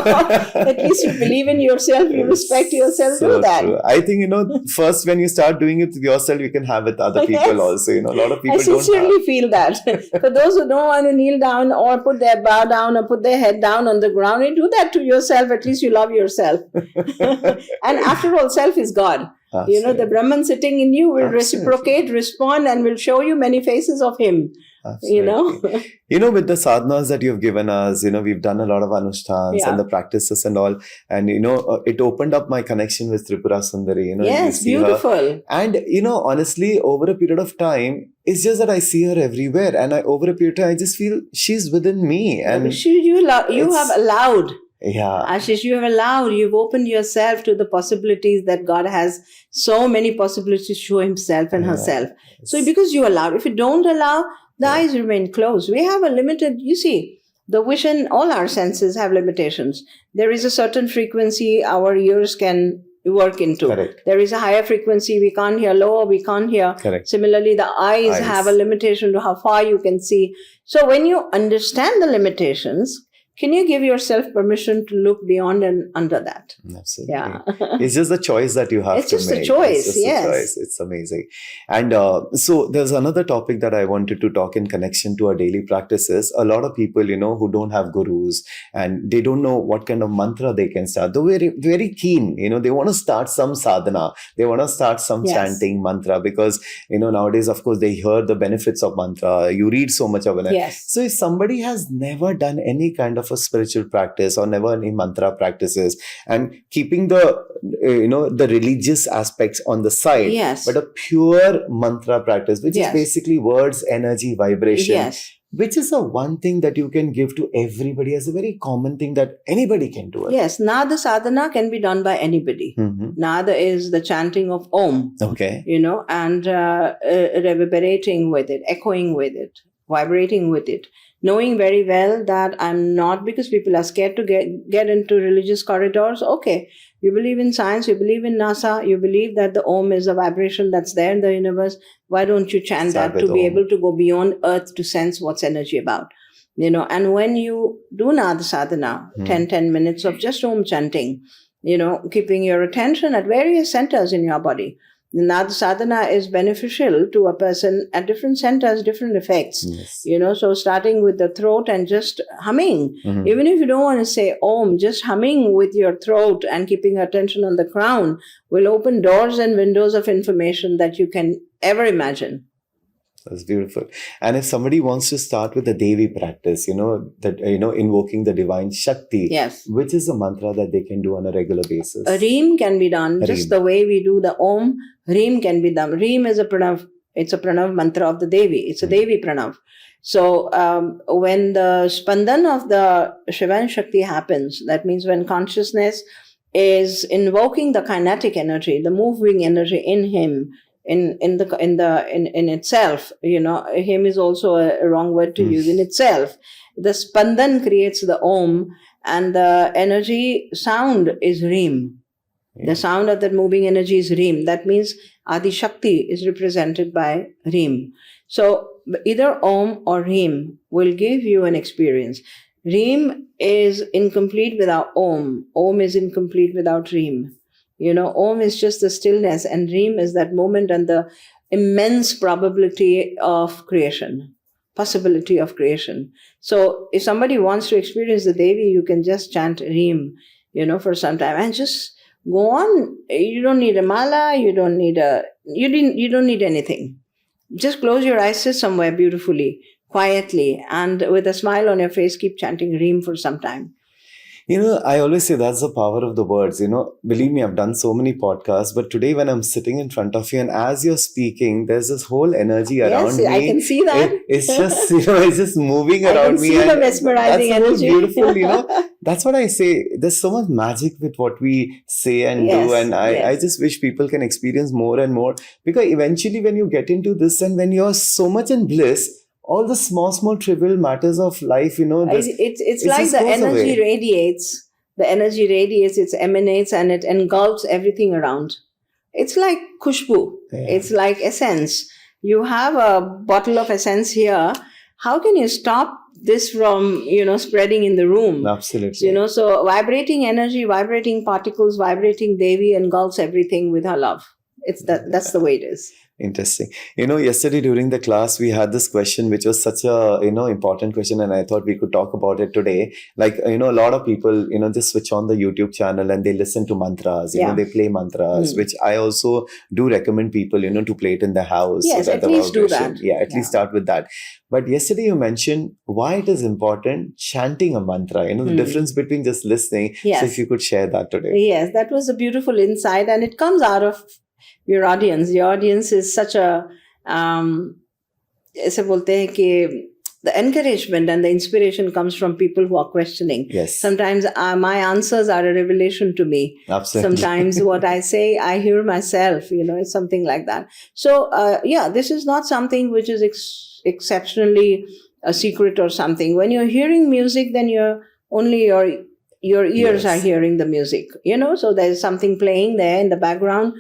At least you believe in yourself, you respect yourself, so do that. True. I think, first when you start doing it with yourself, you can have with other people also. A lot of people I sincerely feel that. For those who don't want to kneel down or put their bow down or put their head down on the ground, you do that to yourself. At least you love yourself. And after all, self is God. Absolutely. The Brahman sitting in you will reciprocate, respond, and will show you many faces of him. Absolutely. With the sadhanas that you've given us, we've done a lot of anushtans and the practices and all. And, it opened up my connection with Tripura Sundari. Yes, beautiful. Her. And, honestly, over a period of time, it's just that I see her everywhere. And over a period of time, I just feel she's within me. And you have allowed. Yeah. Ashish, you've opened yourself to the possibilities that God has so many possibilities to show himself and herself. So because you allow, if you don't allow, the eyes remain closed. We have a limited, the vision, all our senses have limitations. There is a certain frequency our ears can work into. Correct. There is a higher frequency we can't hear, lower we can't hear. Correct. Similarly, the eyes have a limitation to how far you can see. So when you understand the limitations, can you give yourself permission to look beyond and under that? Absolutely. Yeah. It's just the choice that you have to make. It's just a choice, yes. A choice. It's amazing. And so there's another topic that I wanted to talk in connection to our daily practices. A lot of people, who don't have gurus and they don't know what kind of mantra they can start. They're very, very keen. They want to start some sadhana. They want to start some chanting mantra because, nowadays, of course, they hear the benefits of mantra. You read so much of it. Yes. So if somebody has never done any kind of a spiritual practice or never any mantra practices and keeping the the religious aspects on the side, but a pure mantra practice which is basically words, energy, vibration, which is the one thing that you can give to everybody as a very common thing that anybody can do it. Yes, Nada sadhana can be done by anybody. Nada is the chanting of Om, and reverberating with it, echoing with it, vibrating with it. Knowing very well that I'm not, because people are scared to get into religious corridors. Okay, you believe in science, you believe in NASA, you believe that the Om is a vibration that's there in the universe. Why don't you chant that to be able to go beyond earth to sense what's energy about? And when you do Nada sadhana, 10 minutes of just Om chanting, keeping your attention at various centers in your body, Now the sadhana is beneficial to a person at different centers, different effects. Yes. So starting with the throat and just humming. Mhm. Even if you don't want to say Om, just humming with your throat and keeping attention on the crown will open doors and windows of information that you can ever imagine. That's beautiful. And if somebody wants to start with the Devi practice, invoking the divine Shakti, Yes. which is a mantra that they can do on a regular basis? A Reem can be done A just Reem. the way we do the Om. Reem can be done. Reem is a pranav. It's a pranav mantra of the Devi. It's a Devi pranav. So when the spandan of the Shiva and Shakti happens, that means when consciousness is invoking the kinetic energy, the moving energy in him, in itself, him is also a wrong word to use, in itself. The spandan creates the Om, and the energy sound is Reem. The sound of that moving energy is Reem. That means Adi Shakti is represented by Reem. So either Om or Reem will give you an experience. Reem is incomplete without Om. Om is incomplete without Reem. Om is just the stillness, and Reem is that moment and the immense probability of creation, possibility of creation. So if somebody wants to experience the Devi, you can just chant Reem, for some time and just go on. You don't need a mala. You don't need anything. Just close your eyes, sit somewhere beautifully, quietly, and with a smile on your face, keep chanting Reem for some time. I always say that's the power of the words. Believe me, I've done so many podcasts, but today when I'm sitting in front of you and as you're speaking, there's this whole energy around me. Yes, I can see that. It's just, it's just moving around me. I can see the mesmerizing that's energy. Beautiful, That's what I say. There's so much magic with what we say and do. And I just wish people can experience more and more, because eventually when you get into this and when you're so much in bliss, all the small trivial matters of life, it's like the energy radiates. The energy radiates, it emanates, and it engulfs everything around. It's like khushbu. Yeah. It's like essence. You have a bottle of essence here. How can you stop this from, spreading in the room? Absolutely. So vibrating energy, vibrating particles, vibrating Devi engulfs everything with her love. That's the way it is. Interesting. Yesterday during the class, we had this question, which was such a, important question. And I thought we could talk about it today. Like, a lot of people, just switch on the YouTube channel and they listen to mantras, they play mantras, which I also do recommend people, to play it in the house. Yes, so at least do that. Yeah, at least start with that. But yesterday you mentioned why it is important chanting a mantra, the difference between just listening. Yes. So if you could share that today. Yes, that was a beautiful insight, and it comes out of your audience. Your audience is such a ऐसे बोलते हैं कि the encouragement and the inspiration comes from people who are questioning. Yes. Sometimes my answers are a revelation to me. Absolutely. Sometimes what I say, I hear myself, it's something like that. So, this is not something which is exceptionally a secret or something. When you're hearing music, then only your ears are hearing the music, so there's something playing there in the background.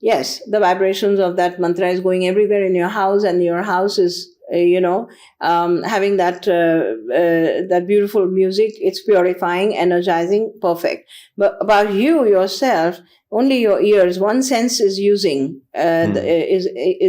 Yes, the vibrations of that mantra is going everywhere in your house, and your house is, having that beautiful music. It's purifying, energizing, perfect. But about you yourself, only your ears, one sense is using, is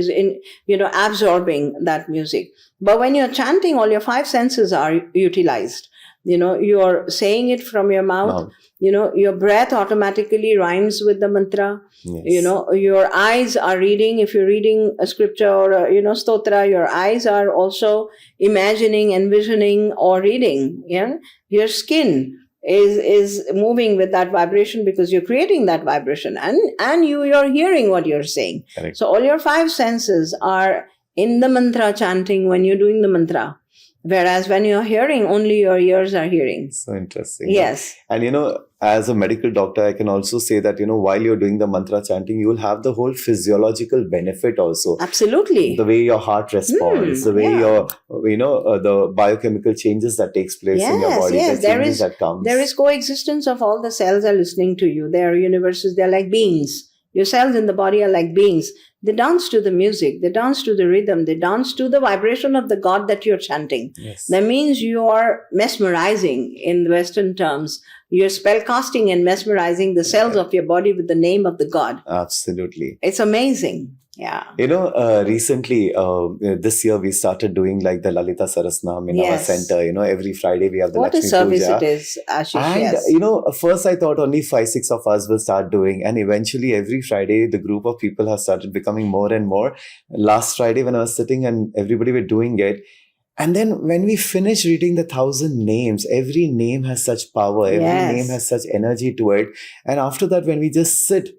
in, absorbing that music. But when you're chanting, all your five senses are utilized. You're saying it from your mouth. Your breath automatically rhymes with the mantra. Yes. Your eyes are reading. If you're reading a scripture or a, stotra, your eyes are also imagining, envisioning, or reading. Yeah, your skin is moving with that vibration because you're creating that vibration, and you're hearing what you're saying. Correct. So all your five senses are in the mantra chanting when you're doing the mantra. Whereas when you're hearing, only your ears are hearing. So interesting. Yes. And, as a medical doctor, I can also say that, while you're doing the mantra chanting, you will have the whole physiological benefit also. Absolutely. The way your heart responds, the way your, the biochemical changes that takes place in your body, the changes that comes. There is coexistence of all the cells are listening to you. They are universes. They're like beings. Your cells in the body are like beings. They dance to the music, they dance to the rhythm, they dance to the vibration of the God that you're chanting. Yes. That means you are mesmerizing in Western terms. You're spellcasting and mesmerizing the cells of your body with the name of the God. Absolutely. It's amazing. Yeah. Recently, this year we started doing like the Lalita Sarasnam in our center. Every Friday we have the What a Lakshmi service Puja. it is, Ashish. And, Yes. first I thought only 5-6 of us will start doing. And eventually every Friday, the group of people have started becoming more and more. Last Friday when I was sitting and everybody were doing it. And then when we finish reading the 1,000 names, every name has such power. Every name has such energy to it. And after that, when we just sit,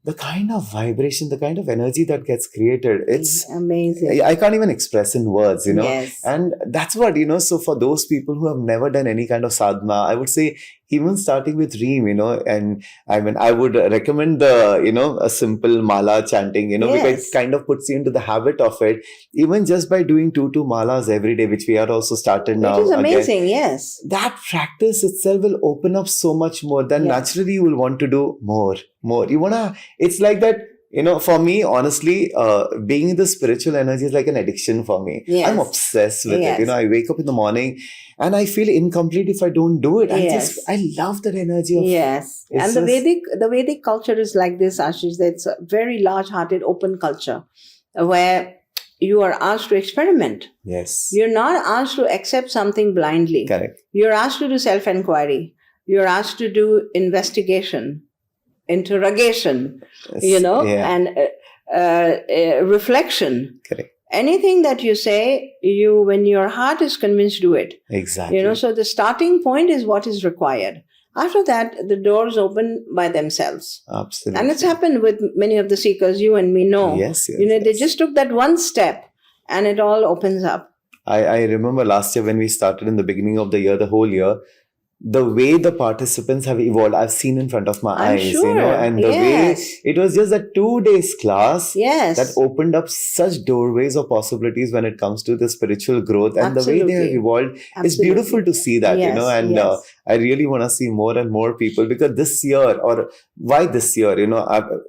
the kind of vibration, the kind of energy that gets created, it's amazing. I can't even express in words, Yes. And that's what, so for those people who have never done any kind of sadhana, I would say even starting with Reem, and I mean, I would recommend a simple mala chanting, because it kind of puts you into the habit of it, even just by doing 2 malas every day, which we are also started now. It is amazing, yes. That practice itself will open up so much more. Then naturally you will want to do more. It's like that, for me, honestly, being in the spiritual energy is like an addiction for me. Yes. I'm obsessed with it. I wake up in the morning and I feel incomplete if I don't do it. I love that energy of and the Vedic culture is like this, Ashish. It's a very large-hearted, open culture where you are asked to experiment. Yes. You're not asked to accept something blindly. Correct. You're asked to do self-inquiry. You're asked to do investigation, interrogation, and reflection. Correct. Anything that you say, when your heart is convinced, do it. Exactly. So the starting point is what is required. After that, the doors open by themselves. Absolutely. And it's happened with many of the seekers, you and me know. Yes. They just took that one step and it all opens up. I remember last year when we started in the beginning of the year, the whole year, the way the participants have evolved, I've seen in front of my eyes, sure. And the way it was just a 2 days class that opened up such doorways of possibilities when it comes to the spiritual growth and the way they have evolved. It's beautiful to see that, and I really want to see more and more people, because this year, or why this year,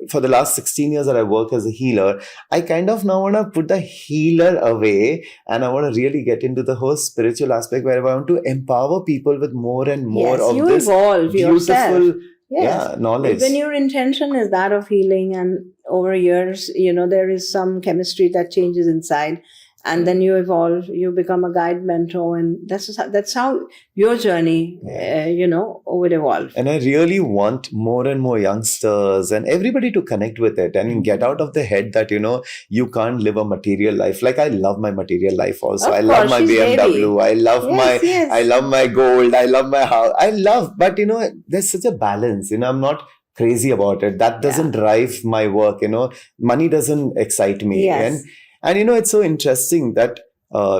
for the last 16 years that I work as a healer, I kind of now want to put the healer away and I want to really get into the whole spiritual aspect where I want to empower people with more and more of this evolve beautiful yourself. knowledge. When your intention is that of healing, and over years, there is some chemistry that changes inside, and then you evolve, you become a guide mentor, and that's how your journey, would evolve. And I really want more and more youngsters and everybody to connect with it and get out of the head that, you can't live a material life. Like, I love my material life also. I love my BMW. I love I love my gold. I love my house. But there's such a balance, I'm not crazy about it. That doesn't drive my work, money doesn't excite me. And it's so interesting that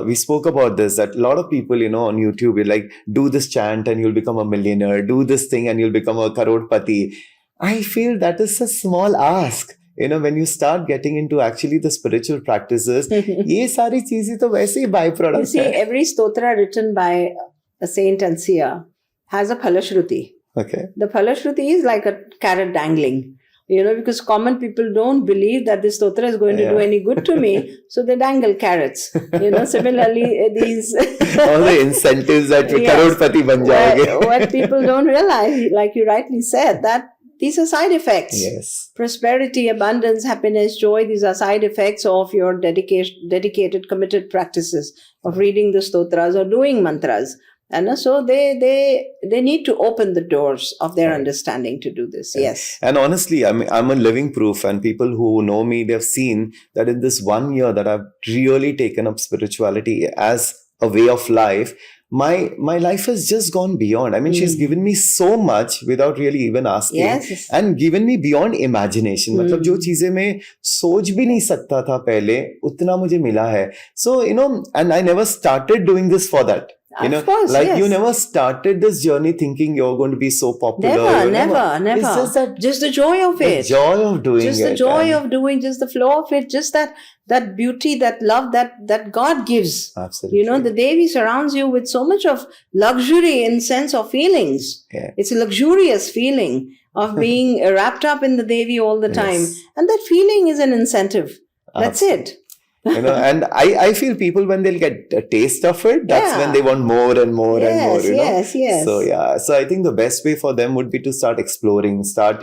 we spoke about this, that a lot of people, on YouTube, will like, do this chant and you'll become a millionaire, do this thing and you'll become a crorepati. I feel that is a small ask. When you start getting into actually the spiritual practices, ye sari cheezein to waise hi byproduct. You see, every stotra written by a saint and seer has a phalashruti. Okay. The phalashruti is like a carrot dangling. Because common people don't believe that this stotra is going to do any good to me, so they dangle carrots. Similarly, these all the incentives that crorepati ban jaoge. What people don't realize, like you rightly said, that these are side effects. Yes. Prosperity, abundance, happiness, joy, these are side effects of your dedicated, committed practices of reading the stotras or doing mantras. And so they need to open the doors of their understanding to do this. Yes. And honestly, I'm a living proof, and people who know me, they've seen that in this 1 year that I've really taken up spirituality as a way of life, my life has just gone beyond. I mean, she's given me so much without really even asking, and given me beyond imagination. मतलब जो चीजें मैं सोच भी नहीं सकता था पहले, उतना मुझे मिला है. So, and I never started doing this for that. Of course, you never started this journey thinking you're going to be so popular. Never. It's just that, just the joy of it. The joy of doing just it. Just the joy of doing, just the flow of it, just that beauty, that love that God gives. Absolutely. The Devi surrounds you with so much of luxury in sense of feelings. Yeah. It's a luxurious feeling. of being wrapped up in the Devi all the time. Yes. And that feeling is an incentive. That's it. And I feel people, when they'll get a taste of it, that's when they want more and more and more, Yes. So I think the best way for them would be to start exploring, start,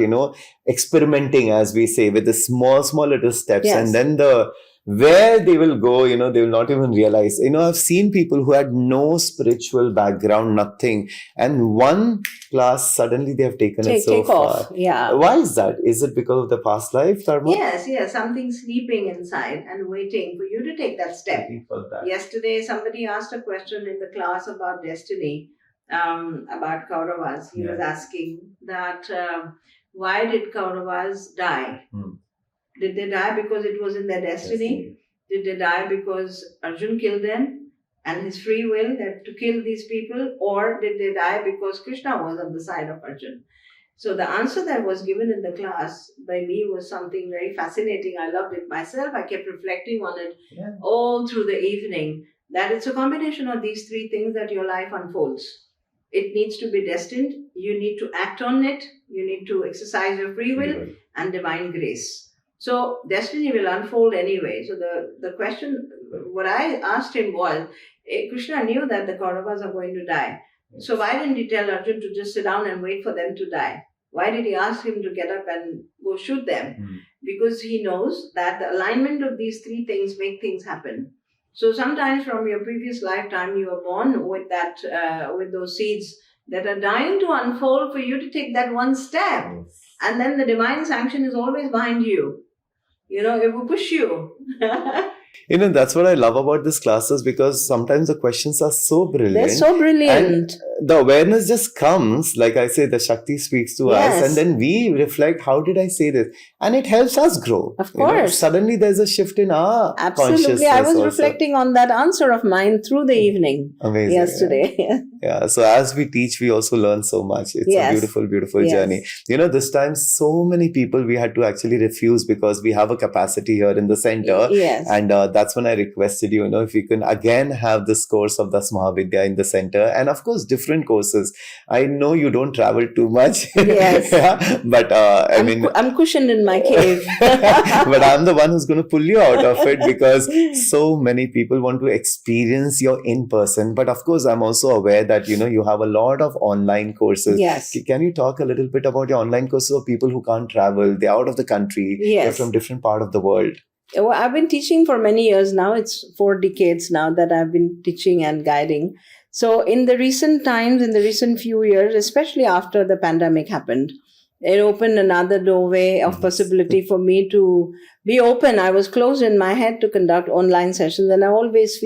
experimenting, as we say, with the small little steps. And then where they will go, they will not even realize. I've seen people who had no spiritual background, nothing, and one class, suddenly they have taken it so far. Yeah. Why is that? Is it because of the past life, Dharma? Yes. Something sleeping inside and waiting for you to take that step. Yesterday, somebody asked a question in the class about destiny, about Kauravas. He was asking that why did Kauravas die? Did they die because it was in their destiny? Did they die because Arjun killed them and his free will that to kill these people? Or did they die because Krishna was on the side of Arjun? So the answer that was given in the class by me was something very fascinating. I loved it myself. I kept reflecting on it all through the evening, that it's a combination of these three things that your life unfolds. It needs to be destined. You need to act on it. You need to exercise your free will and divine grace. So destiny will unfold anyway. So the question, what I asked him was, Krishna knew that the Kauravas are going to die. So why didn't he tell Arjun to just sit down and wait for them to die? Why did he ask him to get up and go shoot them? Because he knows that the alignment of these three things make things happen. So sometimes from your previous lifetime, you are born with that, with those seeds that are dying to unfold for you to take that one step. And then the divine sanction is always behind you. It will push you. That's what I love about these classes, because sometimes the questions are so brilliant. They're so brilliant. And the awareness just comes, like I say, the Shakti speaks to us, and then we reflect, how did I say this? And it helps us grow. Of course. Suddenly there's a shift in our consciousness. I was reflecting on that answer of mine through the evening. Amazing. Yesterday. Yeah. So as we teach, we also learn so much. It's a beautiful, beautiful journey. This time, so many people we had to actually refuse, because we have a capacity here in the center. And that's when I requested you, if you can again have this course of Das Mahavidya in the center. And of course, different courses. I know you don't travel too much. But I'm cushioned in my cave. But I'm the one who's going to pull you out of it, because so many people want to experience your in-person. But of course, I'm also aware that, you have a lot of online courses. Can you talk a little bit about your online courses of people who can't travel? They're out of the country. They're from different part of the world. Well, I've been teaching for many years now. It's 4 decades now that I've been teaching and guiding. So in the recent times, in the recent few years, especially after the pandemic happened, it opened another doorway of possibility for me to be open. I was closed in my head to conduct online sessions, and I always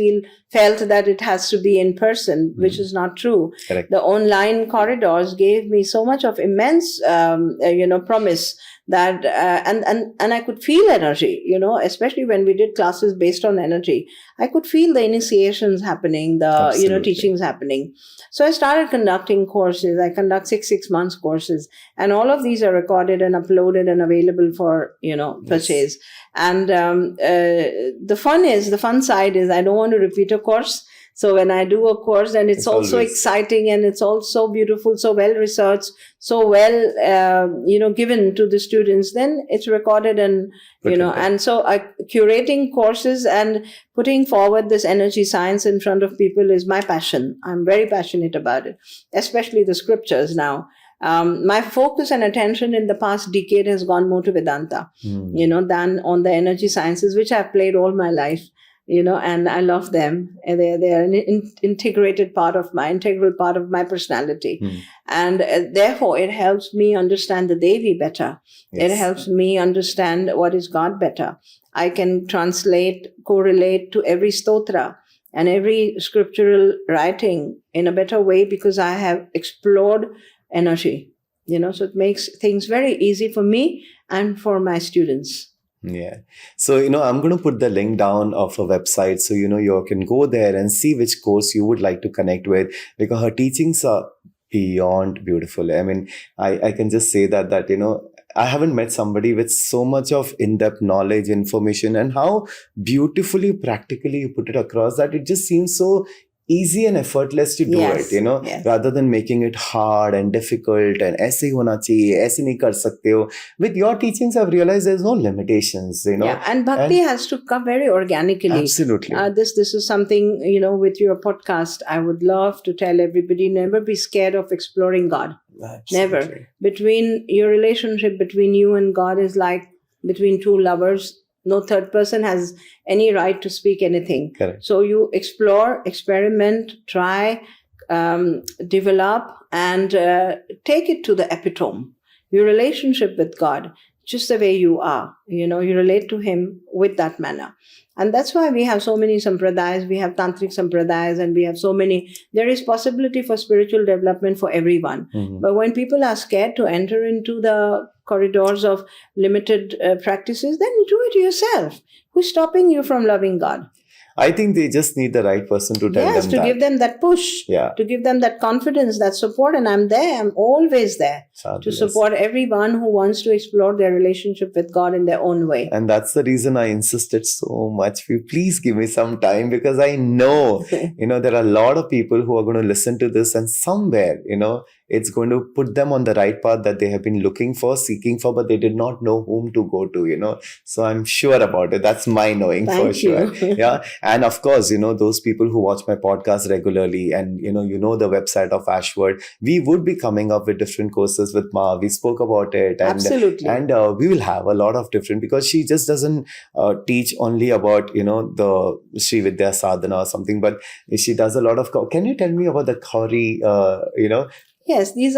felt that it has to be in person, which is not true. Correct. The online corridors gave me so much of immense, promise that, and I could feel energy, especially when we did classes based on energy. I could feel the initiations happening, the, teachings happening. So I started conducting courses. I conduct 6 months courses, and all of these are recorded and uploaded and available for, purchase. And the fun side is I don't want to repeat a course. So when I do a course, and it's also exciting, and it's also beautiful, so well researched, so well, given to the students, then it's recorded and, and so curating courses and putting forward this energy science in front of people is my passion. I'm very passionate about it, especially the scriptures now. My focus and attention in the past decade has gone more to Vedanta, than on the energy sciences, which I've played all my life. And I love them. And they're an integral part of my personality. And therefore, it helps me understand the Devi better. It helps me understand what is God better. I can correlate to every stotra and every scriptural writing in a better way, because I have explored energy, so it makes things very easy for me and for my students. Yeah. So, I'm going to put the link down of a website. So, you can go there and see which course you would like to connect with, because her teachings are beyond beautiful. I mean, I can just say that, I haven't met somebody with so much of in-depth knowledge, information, and how beautifully, practically you put it across, that it just seems so easy and effortless to do Yes, it, yes. rather than making it hard and difficult and aise hi hona chahiye, aise nahi kar sakte ho. With your teachings, I've realized there's no limitations, Yeah, and bhakti has to come very organically. Absolutely. This is something, with your podcast, I would love to tell everybody, never be scared of exploring God. Absolutely. Never. Your relationship between you and God is like between two lovers. No third person has any right to speak anything. Correct. So you explore, experiment, try, develop, and take it to the epitome. Your relationship with God, just the way you are, you relate to Him with that manner. And that's why we have so many sampradayas. We have tantric sampradayas, and we have so many. There is possibility for spiritual development for everyone. Mm-hmm. But when people are scared to enter into the corridors of limited practices, then do it yourself. Who's stopping you from loving God? I think they just need the right person to tell them that. Yes, to give them that push, to give them that confidence, that support. And I'm there. I'm always there to support everyone who wants to explore their relationship with God in their own way. And that's the reason I insisted so much. Please give me some time, because I know, there are a lot of people who are going to listen to this, and somewhere, it's going to put them on the right path that they have been looking for, seeking for, but they did not know whom to go to, So I'm sure about it. That's my knowing. Thank for sure. you. Yeah. And of course, those people who watch my podcast regularly, and, the website of Aashworld, we would be coming up with different courses with Ma. We spoke about it. And, absolutely. And we will have a lot of different, because she just doesn't teach only about, the Sri Vidya Sadhana or something, but she does a lot of, can you tell me about the Kauri, Yes, these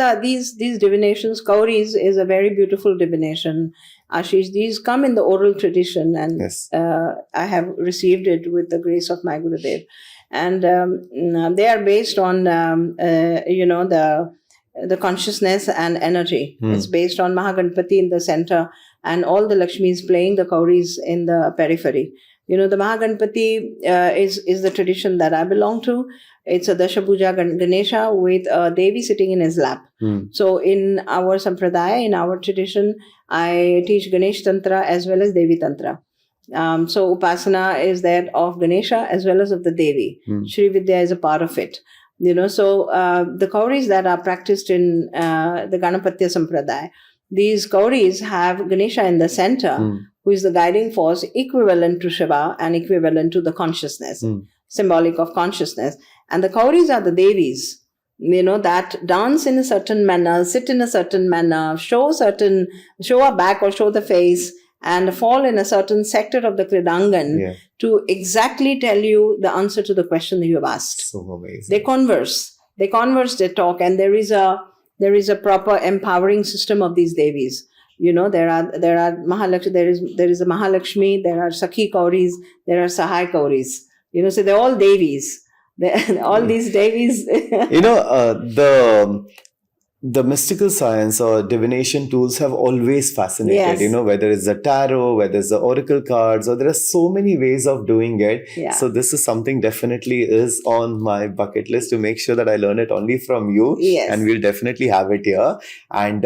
divinations. Kauris is a very beautiful divination. Ashish, these come in the oral tradition, and yes. I have received it with the grace of my Gurudev. And they are based on, the consciousness and energy. It's based on Mahaganpati in the center, and all the Lakshmis playing the Kauris in the periphery. The Mahaganpati is the tradition that I belong to. It's a Dashapuja Ganesha with a Devi sitting in his lap. So in our sampradaya, in our tradition, I teach Ganesh Tantra as well as Devi Tantra. So Upasana is that of Ganesha as well as of the Devi. Sri Vidya is a part of it. So the Kauris that are practiced in the Ganapatya Sampradaya, these Kauris have Ganesha in the center, who is the guiding force, equivalent to Shiva and equivalent to the consciousness, symbolic of consciousness. And the Kauris are the Devis, that dance in a certain manner, sit in a certain manner, show a back or show the face, and fall in a certain sector of the Kridangan to exactly tell you the answer to the question that you have asked. So amazing. They converse, they talk, and there is a proper empowering system of these Devis. There are Mahalakshmi, there is a Mahalakshmi, there are Sakhi Kauris, there are Sahai Kauris. So they're all Devis. All these Devis. The mystical science or divination tools have always fascinated, whether it's the tarot, whether it's the oracle cards, or there are so many ways of doing it. Yeah. So this is something definitely is on my bucket list to make sure that I learn it only from you. Yes. And we'll definitely have it here. And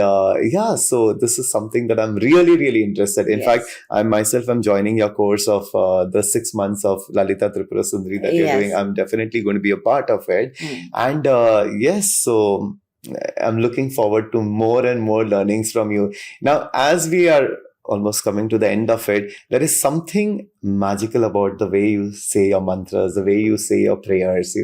so this is something that I'm really, really interested in. In fact, I myself am joining your course of the 6 months of Lalita Tripura Sundari that you're doing. I'm definitely going to be a part of it. And so I'm looking forward to more and more learnings from you. Now, as we are almost coming to the end of it, there is something magical about the way you say your mantras, the way you say your prayers,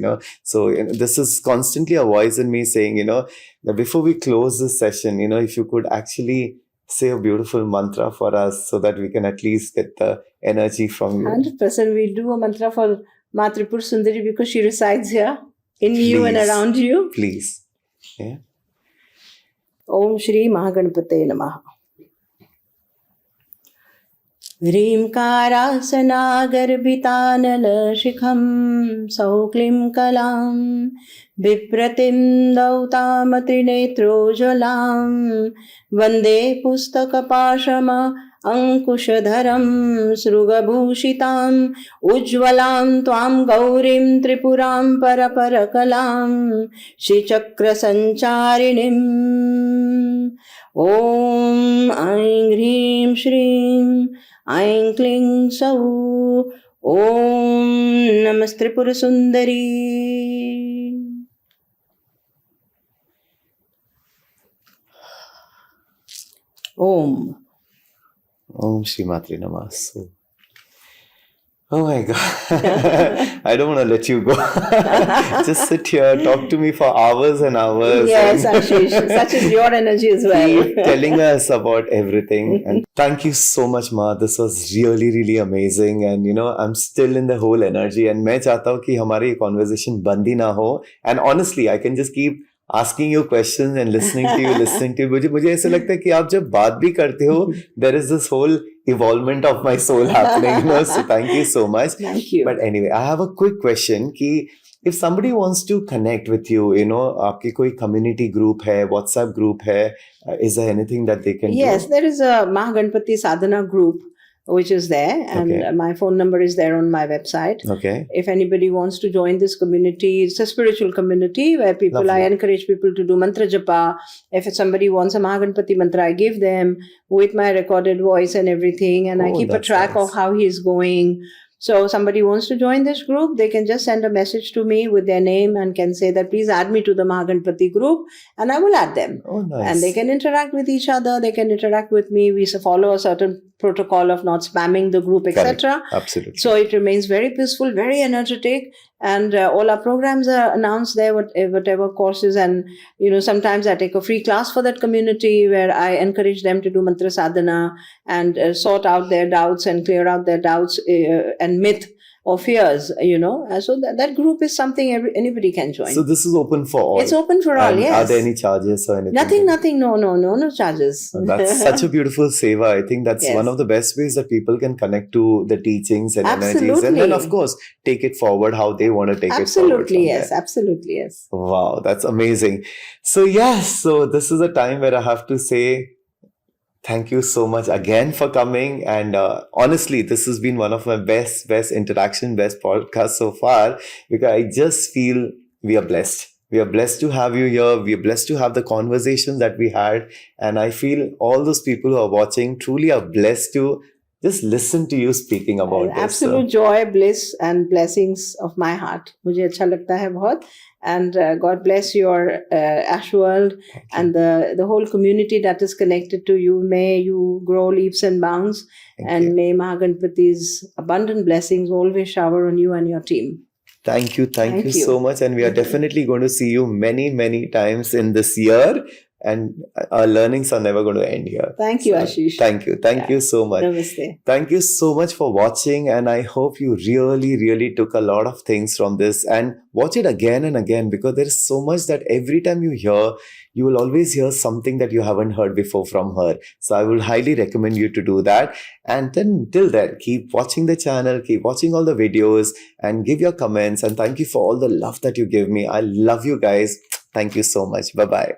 So this is constantly a voice in me saying, that before we close this session, if you could actually say a beautiful mantra for us so that we can at least get the energy from you. 100%. We do a mantra for Ma Tripura Sundari because she resides here, in you and around you. Please. Yeah. Om Shri Mahaganpate Namaha. ह्रीङ्कारासनागर्भितानलशिखं सौक्लीं Kalan बिप्रतिं दौतामत्रिनेत्रोज्ज्वलां वन्दे पुस्तकपाशम अंकुशधरं सृगभूषिताम् उज्ज्वलां त्वां गौरीं त्रिपुरां परपरकलां श्रीचक्रसञ्चारिणीम् ॐ ऐं ह्रीं श्रीं ऐं क्लीं सौः Om Namas Tripura Sundari. Om. Om Shri Matre Namah. So, oh my God. I don't want to let you go. Just sit here, talk to me for hours and hours. Yes, Ashish. Such is your energy as well. Keep telling us about everything. And thank you so much, Ma. This was really, really amazing. And I'm still in the whole energy. And मैं चाहता हूँ कि हमारी conversation बंद ही ना हो. And honestly, I can just keep asking you questions and listening to you. मुझे ऐसा लगता है कि आप जब बात भी करते हो, there is this whole evolvement of my soul happening. So thank you so much. Thank you. But anyway, I have a quick question कि if somebody wants to connect with you, आपकी कोई community group है, WhatsApp group है, is there anything that they can do? Yes, there is a Mahaganpati Sadhana group which is there, and my phone number is there on my website. Okay. If anybody wants to join this community, it's a spiritual community where people, I encourage people to do mantra japa. If somebody wants a Mahaganpati mantra, I give them with my recorded voice and everything, and I keep a track of how he's going. So somebody wants to join this group, they can just send a message to me with their name and can say that please add me to the Mahaganpati group, and I will add them. Oh, nice. And they can interact with each other, they can interact with me. We follow a certain protocol of not spamming the group, etc. Absolutely. So it remains very peaceful, very energetic, and all our programs are announced there, whatever courses. And sometimes I take a free class for that community where I encourage them to do mantra sadhana and sort out their doubts and clear out their doubts and myth or fears, and so that group is something anybody can join. So this is open for all. It's open for all, yes. Are there any charges or anything? Nothing, no charges. That's such a beautiful seva. I think that's one of the best ways that people can connect to the teachings and energies, and then of course take it forward how they want to take it forward. Absolutely, yes. Wow, that's amazing. So so this is a time where I have to say thank you so much again for coming. And honestly, this has been one of my best interaction, best podcasts so far, because I just feel we are blessed. We are blessed to have you here. We are blessed to have the conversation that we had. And I feel all those people who are watching truly are blessed to just listen to you speaking about this. Absolute joy, bliss and blessings of my heart. मुझे अच्छा लगता है बहुत. And God bless your Aashworld and the whole community that is connected to you. May you grow leaps and bounds. And may Mahaganpati's abundant blessings always shower on you and your team. Thank you so much. And we are definitely going to see you many times in this year. And our learnings are never going to end here. Thank you, Ashish. Thank you so much. Namaste. Thank you so much for watching. And I hope you really took a lot of things from this. And watch it again and again, because there is so much that every time you hear, you will always hear something that you haven't heard before from her. So I will highly recommend you to do that. And then till then, keep watching the channel, keep watching all the videos, and give your comments. And thank you for all the love that you give me. I love you guys. Thank you so much. Bye-bye.